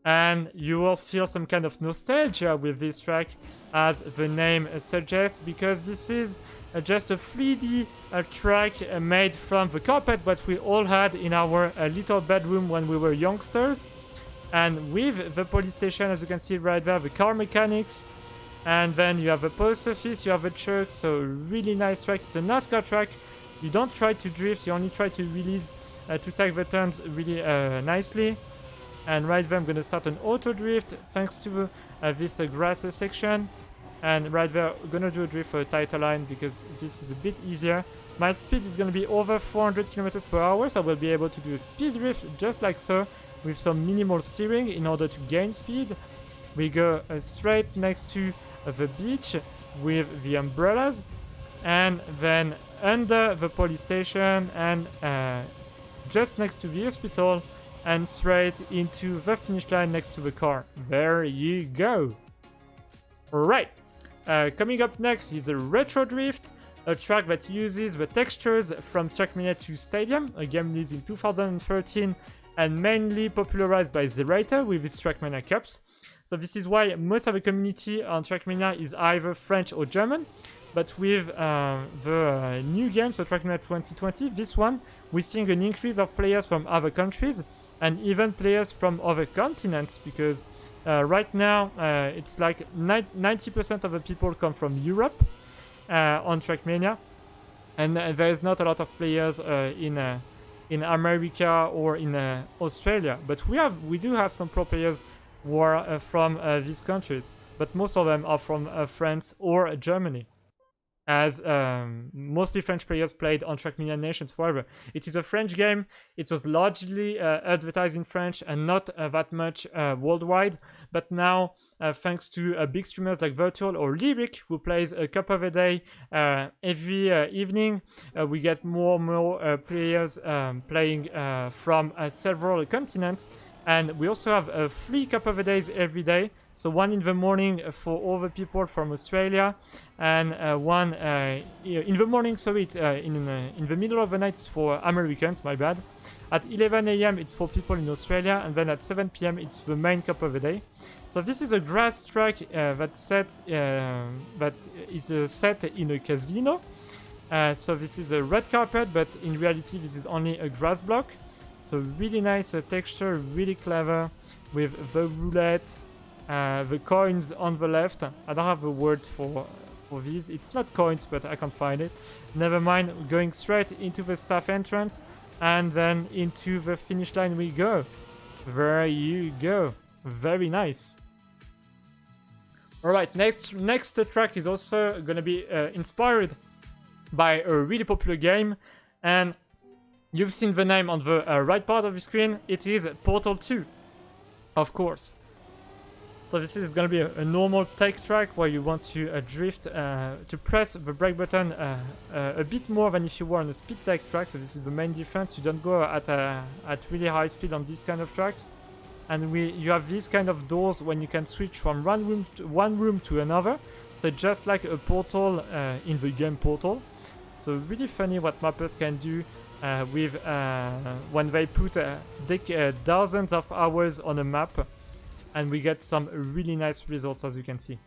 And you will feel some kind of nostalgia with this track, as the name suggests, because this is just a 3D track made from the carpet that we all had in our little bedroom when we were youngsters. And with the police station, as you can see right there, the car mechanics, and then you have the post office, you have the church. So really nice track. It's a NASCAR track. You don't try to drift, you only try to release to take the turns really nicely. And right there I'm going to start an auto drift thanks to this grass section. And right there we're going to do a drift for a tighter line because this is a bit easier. My speed is going to be over 400 km per hour, so I will be able to do a speed drift just like so, with some minimal steering in order to gain speed. We go straight next to the beach with the umbrellas, and then under the police station, and just next to the hospital, and straight into the finish line next to the car. There you go. Alright, coming up next is a retro drift, a track that uses the textures from Trackmania 2 Stadium, a game released in 2013 and mainly popularized by Zerator with its Trackmania Cups. So this is why most of the community on Trackmania is either French or German. But with the new game, so Trackmania 2020, this one, we're seeing an increase of players from other countries and even players from other continents, because right now it's like 90% of the people come from Europe on Trackmania, and there is not a lot of players in America or in Australia. But we do have some pro players who are from these countries, but most of them are from France or Germany. as mostly French players played on Trackmania Nations forever. It is a French game. It was largely advertised in French and not that much worldwide. But now, thanks to big streamers like Virtual or Lyric, who plays a cup of a day every evening, we get more and more players playing from several continents. And we also have 3 cup of a days every day. So one in the morning for all the people from Australia, and one in the morning, sorry, in the middle of the night it's for Americans, my bad. At 11 a.m. it's for people in Australia, and then at 7 p.m. it's the main cup of the day. So this is a grass track that is set in a casino. So this is a red carpet, but in reality this is only a grass block. So really nice texture, really clever with the roulette. The coins on the left. I don't have a word for these. It's not coins, but I can't find it. Never mind. Going straight into the staff entrance, and then into the finish line we go. There you go. Very nice. All right. Next track is also gonna be inspired by a really popular game, and you've seen the name on the right part of the screen. It is Portal 2, of course. So this is going to be a normal tech track where you want to drift, to press the brake button a bit more than if you were on a speed tech track. So this is the main difference. You don't go at really high speed on these kind of tracks. And you have these kind of doors when you can switch from one room to another. So just like a portal in the game Portal. So really funny what mappers can do with when they put dozens of hours on a map. And we get some really nice results, as you can see.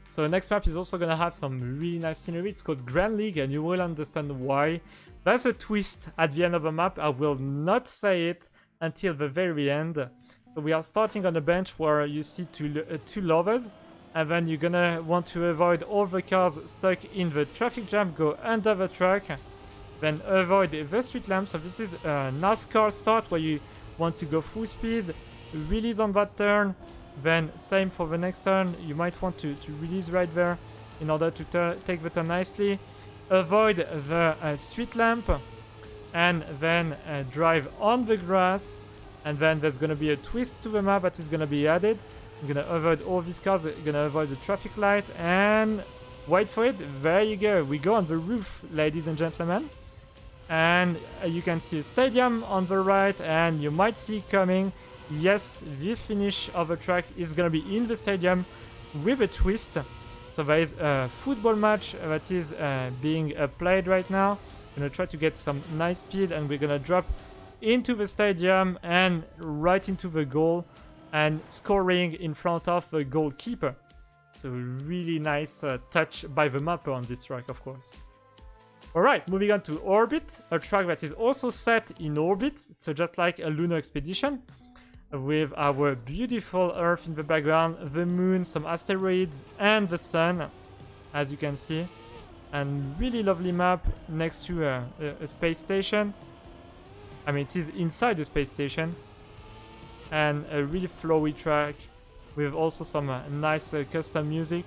So the next map is also going to have some really nice scenery. It's called Grand League, and you will understand why. There's a twist at the end of the map. I will not say it until the very end. So we are starting on a bench where you see two lovers. And then you're going to want to avoid all the cars stuck in the traffic jam, go under the track. Then avoid the street lamp. So this is a NASCAR start where you want to go full speed, release on that turn, then same for the next turn. You might want to release right there in order to take the turn nicely, avoid the street lamp, and then drive on the grass. And then there's going to be a twist to the map that is going to be added. You're going to avoid all these cars, you're going to avoid the traffic light, and wait for it, there you go. We go on the roof, ladies and gentlemen. And you can see a stadium on the right, and you might see coming, yes, the finish of the track is going to be in the stadium with a twist. So there is a football match that is being played right now. I'm going to try to get some nice speed, and we're going to drop into the stadium and right into the goal and scoring in front of the goalkeeper. So really nice touch by the mapper on this track, of course. Alright, moving on to Orbit, a track that is also set in orbit, so just like a lunar expedition, with our beautiful Earth in the background, the moon, some asteroids, and the sun, as you can see. And really lovely map next to a space station. I mean, it is inside the space station. And a really flowy track, with also some nice custom music.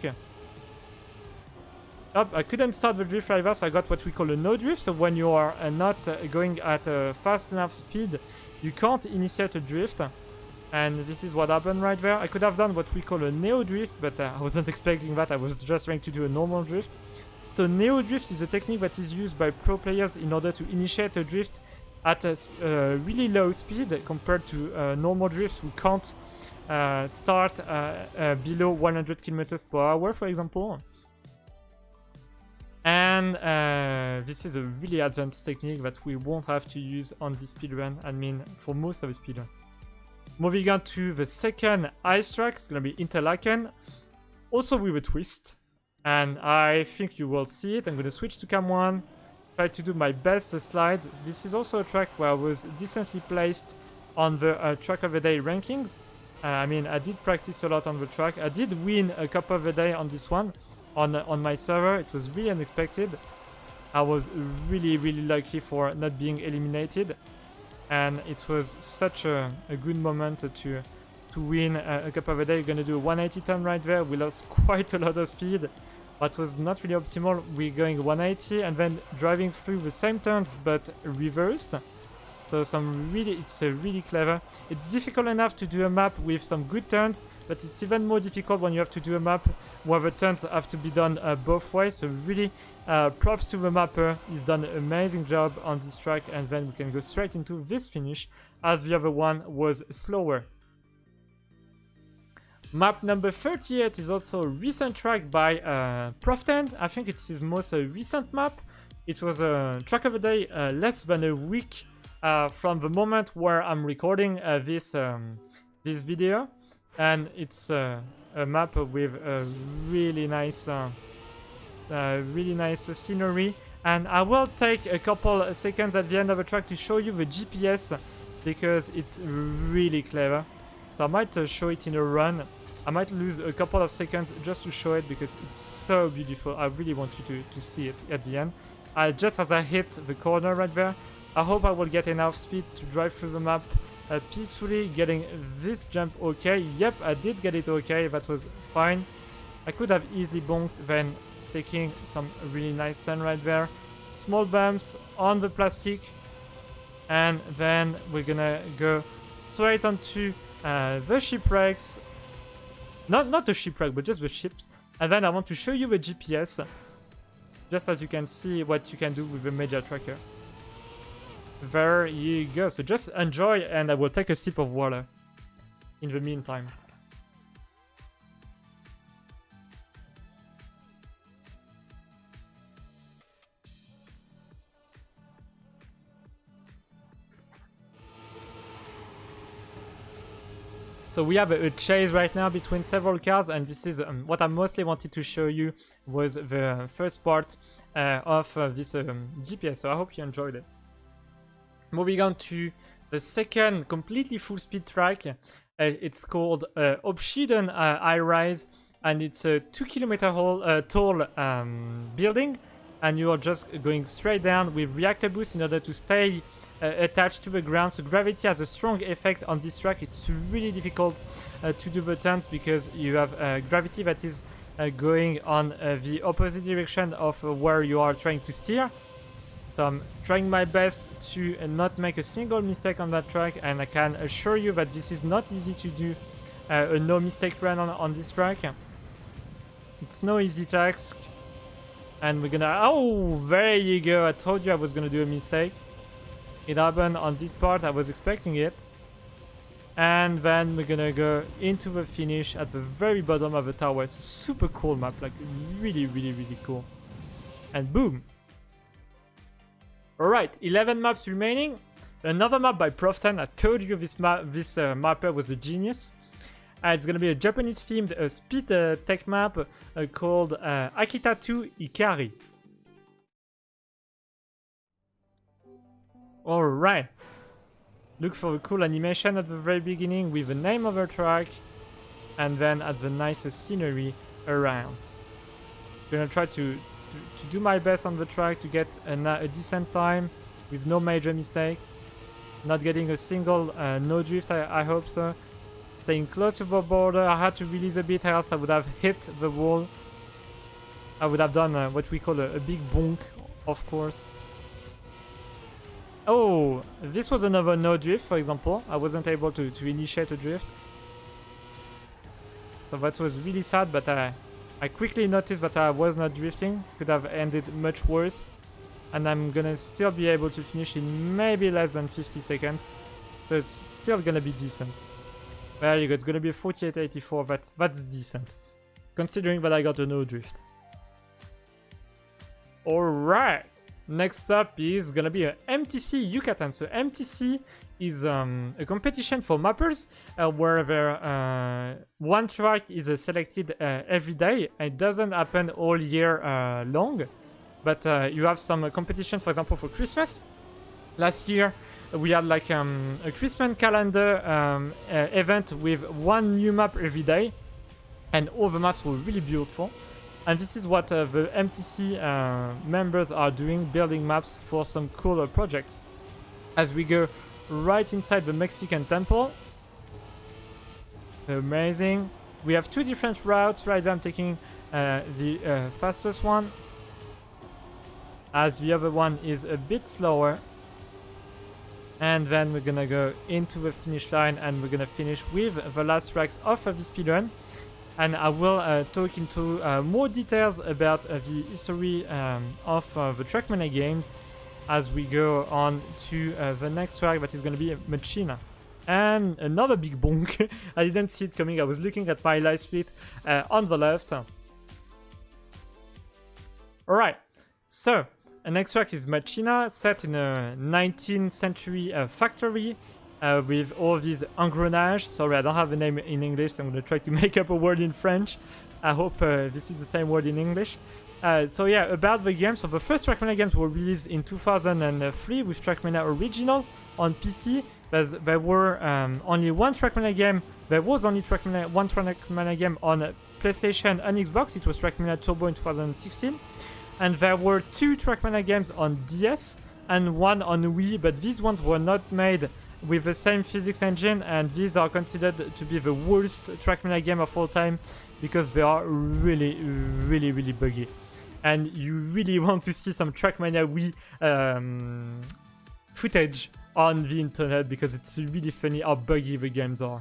I couldn't start the drift driver, so I got what we call a no drift. So when you are not going at a fast enough speed, you can't initiate a drift. And this is what happened right there. I could have done what we call a neo drift, but I wasn't expecting that. I was just trying to do a normal drift. So neo drift is a technique that is used by pro players in order to initiate a drift at a really low speed compared to normal drifts who can't start below 100 kilometers per hour, for example. And this is a really advanced technique that we won't have to use on this speedrun, I mean for most of the speedrun. Moving on to the second ice track, it's going to be Interlaken, also with a twist. And I think you will see it. I'm going to switch to cam 1, try to do my best slides. This is also a track where I was decently placed on the track of the day rankings. I mean, I did practice a lot on the track. I did win a cup of the day on this one. On my server. It was really unexpected. I was really lucky for not being eliminated, and it was such a good moment to win a cup of a day. You're gonna do a 180 turn right there. We lost quite a lot of speed, That was not really optimal. We're going 180 and then driving through the same turns but reversed. So it's really clever. It's difficult enough to do a map with some good turns, but it's even more difficult when you have to do a map where the turns have to be done both ways. So really props to the mapper. He's done an amazing job on this track, and then we can go straight into this finish as the other one was slower. Map number 38 is also a recent track by Proften. I think it's his most recent map. It was a track of the day less than a week from the moment where I'm recording this video, and it's a map with a really nice scenery. And I will take a couple seconds at the end of the track to show you the GPS because it's really clever. So I might show it in a run. I might lose a couple of seconds just to show it because it's so beautiful. I really want you to see it at the end. Just as I hit the corner right there, I hope I will get enough speed to drive through the map peacefully, getting this jump okay. Yep, I did get it okay, that was fine. I could have easily bonked then taking some really nice turn right there. Small bumps on the plastic, and then we're gonna go straight onto the shipwrecks. Not the shipwreck, but just the ships. And then I want to show you the GPS, just as you can see what you can do with the media tracker. There you go. So just enjoy, and I will take a sip of water in the meantime. So we have a chase right now between several cars, and this is what I mostly wanted to show you was the first part of this GPS. So I hope you enjoyed it. Moving on to the second completely full speed track. It's called Obschieden High Rise, and it's a 2 kilometer tall building, and you are just going straight down with reactor boost in order to stay attached to the ground. So gravity has a strong effect on this track. It's really difficult to do the turns because you have gravity that is going on the opposite direction of where you are trying to steer. So I'm trying my best to not make a single mistake on that track, and I can assure you that this is not easy to do a no mistake run on this track. It's no easy task, and we're gonna... Oh, there you go. I told you I was gonna do a mistake. It happened on this part. I was expecting it. And then we're gonna go into the finish at the very bottom of the tower. It's a super cool map, like really, really, really cool. And boom. Alright, 11 maps remaining. Another map by Proften. I told you this mapper was a genius. It's gonna be a Japanese-themed speed tech map called Akita 2 Ikari. Alright. Look for the cool animation at the very beginning with the name of the track, and then at the nicest scenery around. I'm gonna try to do my best on the track to get a decent time with no major mistakes. Not getting a single no drift, I hope so. Staying close to the border. I had to release a bit, else I would have hit the wall. I would have done what we call a big bonk, of course. Oh, this was another no drift, for example. I wasn't able to initiate a drift. So that was really sad, but I quickly noticed that I was not drifting. Could have ended much worse. And I'm gonna still be able to finish in maybe less than 50 seconds. So it's still gonna be decent. There you go, it's gonna be a 48.84, that's decent. Considering that I got a no drift. Alright! Next up is gonna be a MTC Yucatan. So MTC is a competition for mappers where one track is selected every day. It doesn't happen all year long, but you have some competitions, for example, for Christmas. Last year we had like a Christmas calendar event with one new map every day, and all the maps were really beautiful. And this is what the MTC members are doing, building maps for some cooler projects. As we go right inside the Mexican temple. Amazing. We have two different routes right there. I'm taking the fastest one, as the other one is a bit slower. And then we're gonna go into the finish line and we're gonna finish with the last tracks of the speedrun. And I will talk into more details about the history of the Trackmania games as we go on to the next track, that is gonna be Machina. And another big bonk. I didn't see it coming. I was looking at my light split on the left. Alright, so the next track is Machina, set in a 19th century factory with all these engrenages. Sorry, I don't have a name in English, so I'm going to try to make up a word in French. I hope this is the same word in English. So yeah, about the game. So the first Trackmania games were released in 2003 with Trackmania Original on PC. There were only one Trackmania game. There was only one Trackmania game on PlayStation and Xbox. It was Trackmania Turbo in 2016. And there were two Trackmania games on DS and one on Wii, but these ones were not made with the same physics engine, and these are considered to be the worst Trackmania game of all time because they are really, really, really buggy. And you really want to see some Trackmania Wii footage on the internet because it's really funny how buggy the games are.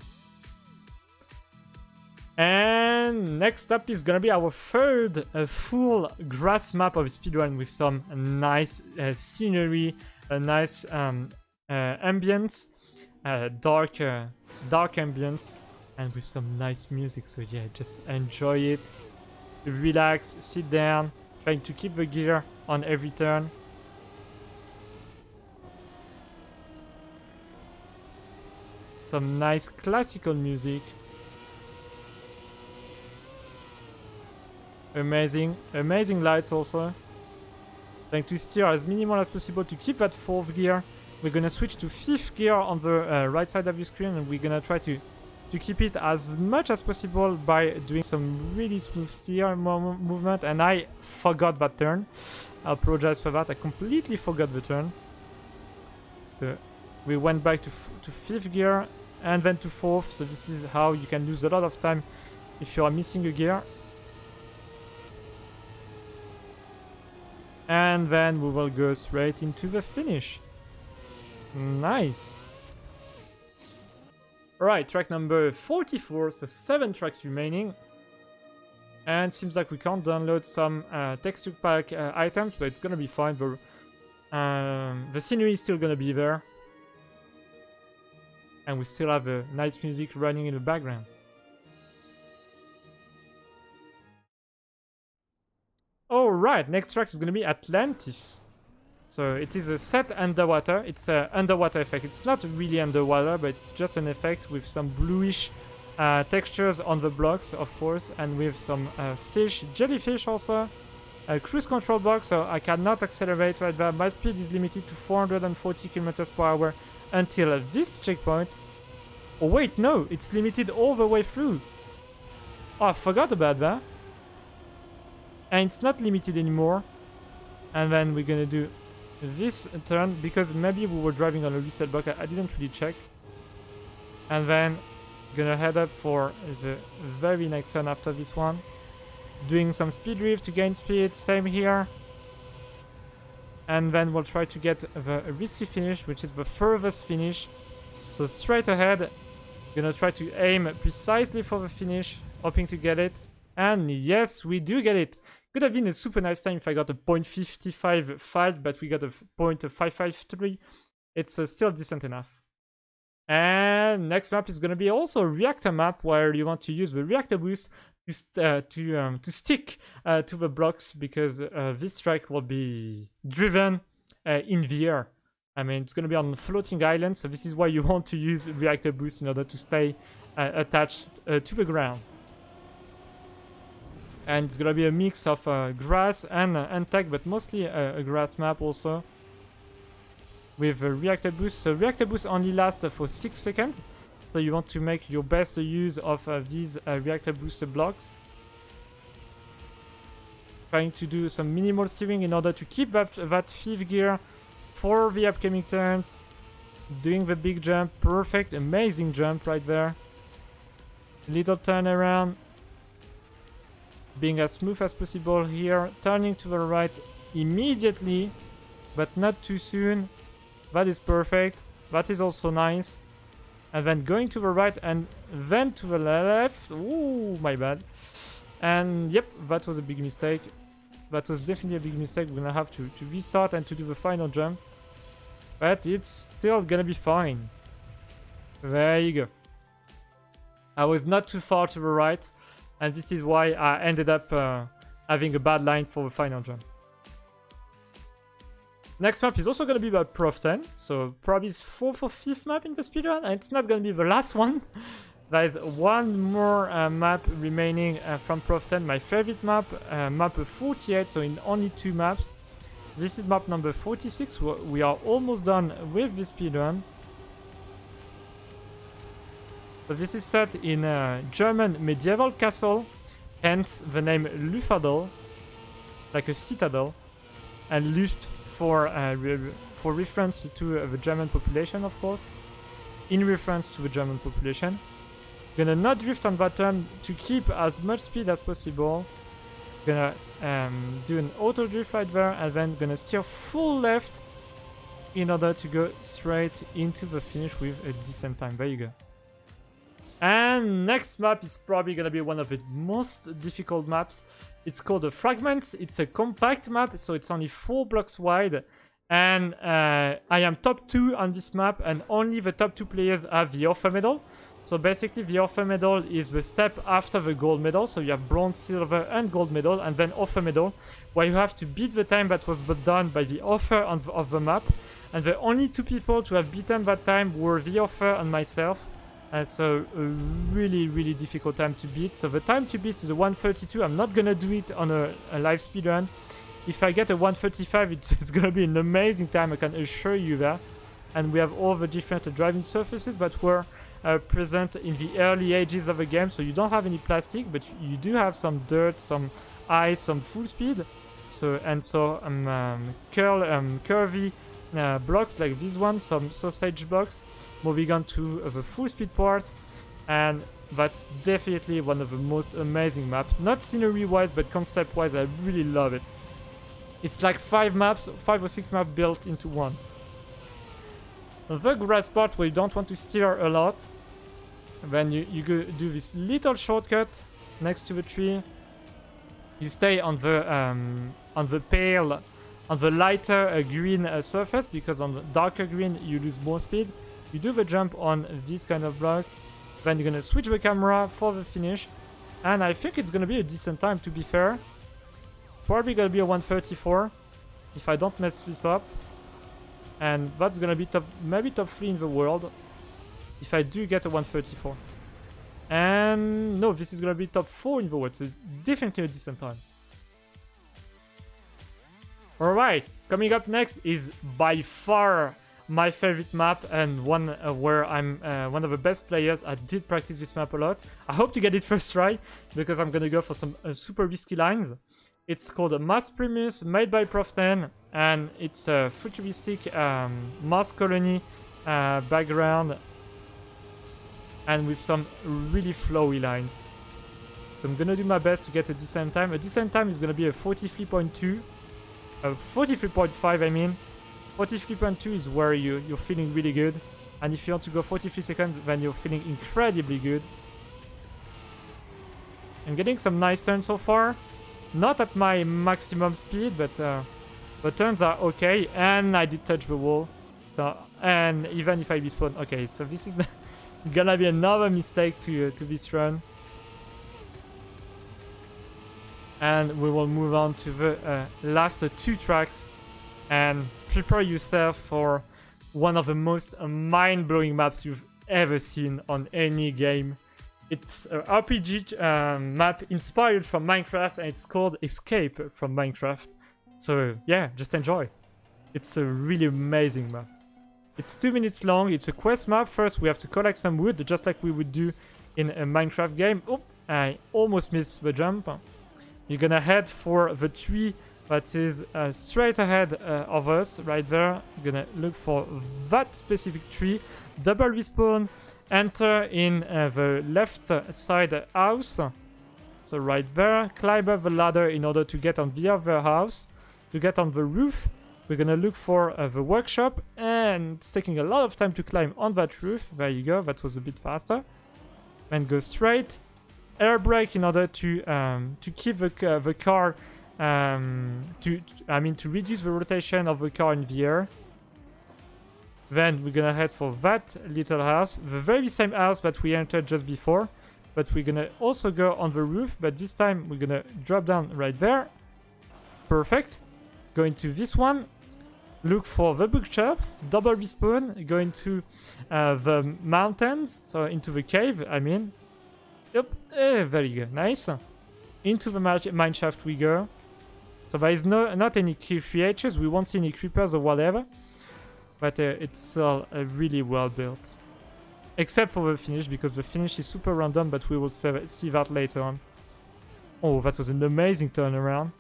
And next up is gonna be our third full grass map of speedrun with some nice scenery, a nice ambience, dark ambience, and with some nice music. So yeah, just enjoy it, relax, sit down, trying to keep the gear on every turn. Some nice classical music. Amazing lights also. Trying to steer as minimal as possible to keep that fourth gear. We're gonna switch to fifth gear on the right side of the screen, and we're gonna try to keep it as much as possible by doing some really smooth steer movement. And I forgot that turn. I apologize for that. I completely forgot the turn. So we went back to fifth gear and then to fourth. So this is how you can lose a lot of time if you are missing a gear. And then we will go straight into the finish. Nice. Alright, track number 44, so 7 tracks remaining. And seems like we can't download some texture pack items, but it's gonna be fine. The scenery is still gonna be there. And we still have nice music running in the background. Alright, next track is going to be Atlantis. So it is a set underwater. It's an underwater effect. It's not really underwater, but it's just an effect with some bluish textures on the blocks, of course, and with some fish, jellyfish also. A cruise control box, so I cannot accelerate right there. My speed is limited to 440 km/h until this checkpoint. Oh wait, no, it's limited all the way through. Oh, I forgot about that. And it's not limited anymore. And then we're gonna do this turn because maybe we were driving on a reset block. I didn't really check. And then gonna head up for the very next turn after this one. Doing some speed drift to gain speed. Same here. And then we'll try to get the risky finish, which is the furthest finish. So straight ahead. Gonna try to aim precisely for the finish, hoping to get it. And yes, we do get it. Could have been a super nice time if I got a .55 but we got a .553. It's still decent enough. And next map is going to be also a reactor map where you want to use the reactor boost to stick to the blocks because this track will be driven in the air. I mean, it's going to be on floating islands, so this is why you want to use reactor boost in order to stay attached to the ground. And it's gonna be a mix of grass and tech, but mostly a grass map also. With a reactor boost. So reactor boost only lasts for 6 seconds. So you want to make your best use of these reactor booster blocks. Trying to do some minimal steering in order to keep that 5th gear for the upcoming turns. Doing the big jump. Perfect, amazing jump right there. Little turnaround. being as smooth as possible here, turning to the right immediately, but not too soon. That is perfect. That is also nice. And then going to the right and then to the left. Ooh, my bad. And yep, that was a big mistake. That was definitely a big mistake. We're gonna have to restart and to do the final jump. But it's still gonna be fine. There you go. I was not too far to the right. And this is why I ended up having a bad line for the final jump. Next map is also going to be about Prof 10. So probably it's 4th or 5th map in the speedrun. And it's not going to be the last one. There is one more map remaining from Prof 10. My favorite map, map 48. So in only 2 maps. This is map number 46. We are almost done with the speedrun. So this is set in a German medieval castle. Hence the name Luftadel. Like a citadel. And Luft for reference to the German population, of course. In reference to the German population. Gonna not drift on that turn to keep as much speed as possible. Gonna do an auto drift right there, and then gonna steer full left in order to go straight into the finish with a decent time. There you go. And next map is probably gonna be one of the most difficult maps. It's called the Fragments. It's a compact map, so it's only 4 blocks wide. And I am top 2 on this map, and only the top 2 players have the offer medal. So basically, the offer medal is the step after the gold medal. So you have bronze, silver, and gold medal, and then offer medal, where you have to beat the time that was done by the offer of the map. And the only 2 people to have beaten that time were the offer and myself. So a really, really difficult time to beat. So the time to beat is a 1:32. I'm not gonna do it on a live speedrun. If I get a 1:35, it's gonna be an amazing time, I can assure you that. And we have all the different driving surfaces that were present in the early ages of the game. So you don't have any plastic, but you do have some dirt, some ice, some full speed. So curvy blocks like this one, some sausage blocks. Moving on to the full speed part, and that's definitely one of the most amazing maps. Not scenery wise, but concept wise, I really love it. It's like 5 or 6 maps built into one. The grass part where you don't want to steer a lot, then you go do this little shortcut next to the tree. You stay on the pale, on the lighter green surface, because on the darker green you lose more speed. You do the jump on these kind of blocks, then you're gonna switch the camera for the finish, and I think it's gonna be a decent time, to be fair. Probably gonna be a 1:34 if I don't mess this up, and that's gonna be maybe top 3 in the world if I do get a 1:34. And no, this is gonna be top 4 in the world, so definitely a decent time. Alright, coming up next is by far my favorite map, and one where I'm one of the best players. I did practice this map a lot. I hope to get it first try, because I'm gonna go for some super risky lines. It's called a Mars Primus, made by Prof 10, and it's a futuristic Mars colony background, and with some really flowy lines. So I'm gonna do my best to get a decent time. A decent time is gonna be a 43.2, 43.5 I mean. 43.2 is where you're feeling really good, and if you want to go 43 seconds, then you're feeling incredibly good. I'm getting some nice turns so far, not at my maximum speed, but the turns are okay, and I did touch the wall. So, and even if I respawn, okay, so this is gonna be another mistake to this run. And we will move on to the last 2 tracks, and prepare yourself for one of the most mind-blowing maps you've ever seen on any game. It's an RPG map inspired from Minecraft, and it's called Escape from Minecraft. So yeah, just enjoy. It's a really amazing map. It's 2 minutes long. It's a quest map. First, we have to collect some wood, just like we would do in a Minecraft game. Oh, I almost missed the jump. You're gonna head for the tree that is straight ahead of us, right there. You're gonna look for that specific tree. Double respawn. Enter in the left side house. So right there, climb up the ladder in order to get on the other house. To get on the roof, we're gonna look for the workshop, and it's taking a lot of time to climb on that roof. There you go, that was a bit faster. And go straight. Air brake in order to keep the car, to reduce the rotation of the car in the air. Then we're gonna head for that little house, the very same house that we entered just before. But we're gonna also go on the roof, but this time we're gonna drop down right there. Perfect. Go into this one. Look for the bookshelf. Double respawn. Go into the mountains, so into the cave, I mean. Yep. There you go. Nice. Into the mine shaft we go. So there is not any creatures. We won't see any creepers or whatever. But it's really well built. Except for the finish, because the finish is super random, but we will see that later on. Oh, that was an amazing turnaround.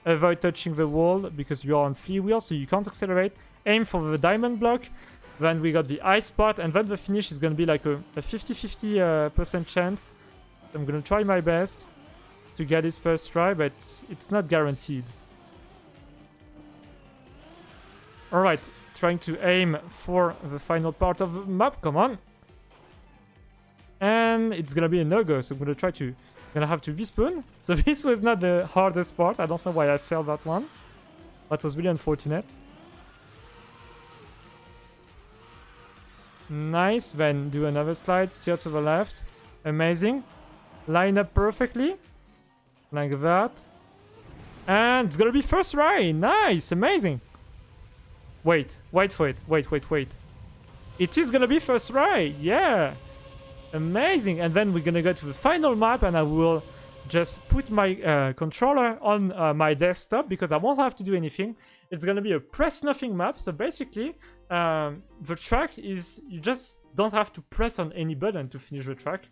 Avoid touching the wall, because you are on free wheel, so you can't accelerate. Aim for the diamond block. Then we got the ice spot, and then the finish is going to be like a 50-50% chance. I'm going to try my best to get his first try, but it's not guaranteed. Alright. Trying to aim for the final part of the map. Come on. And it's gonna be a no-go, so I'm gonna have to respawn. So this was not the hardest part. I don't know why I failed that one. That was really unfortunate. Nice. Then do another slide. Steer to the left. Amazing. Line up perfectly. Like that. And it's gonna be first try. Nice. Amazing. Wait for it. Wait. It is gonna be first try. Yeah. Amazing. And then we're gonna go to the final map, and I will just put my controller on my desktop, because I won't have to do anything. It's gonna be a press nothing map. So basically, the track is, you just don't have to press on any button to finish the track.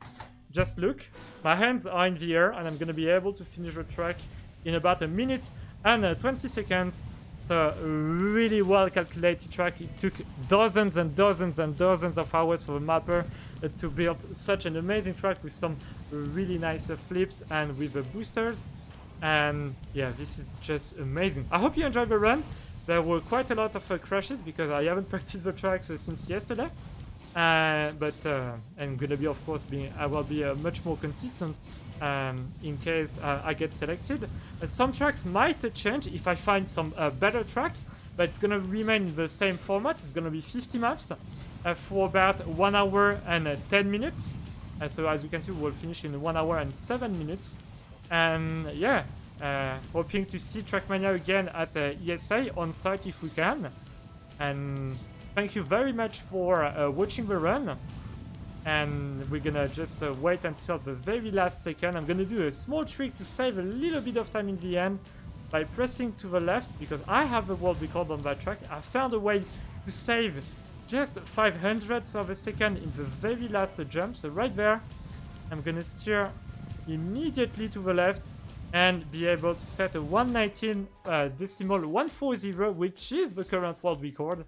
Just look. My hands are in the air, and I'm gonna be able to finish the track in about a minute and 20 seconds. So really well calculated track. It took dozens and dozens and dozens of hours for the mapper to build such an amazing track with some really nice flips and with the boosters. And yeah, this is just amazing. I hope you enjoyed the run. There were quite a lot of crashes because I haven't practiced the tracks since yesterday. But I'm gonna be, of course, I will be much more consistent in case I get selected. Some tracks might change if I find some better tracks, but it's gonna remain in the same format. It's gonna be 50 maps for about 1 hour and 10 minutes. So as you can see, we'll finish in 1 hour and 7 minutes. And yeah, hoping to see Trackmania again at ESA on site if we can. And thank you very much for watching the run. And we're gonna just wait until the very last second. I'm gonna do a small trick to save a little bit of time in the end by pressing to the left, because I have the world record on that track. I found a way to save just 500ths of a second in the very last jump. So right there, I'm gonna steer immediately to the left and be able to set a 119.140, which is the current world record.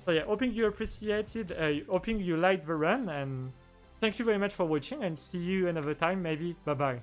So yeah, hoping you appreciated, hoping you liked the run, and thank you very much for watching, and see you another time, maybe. Bye bye.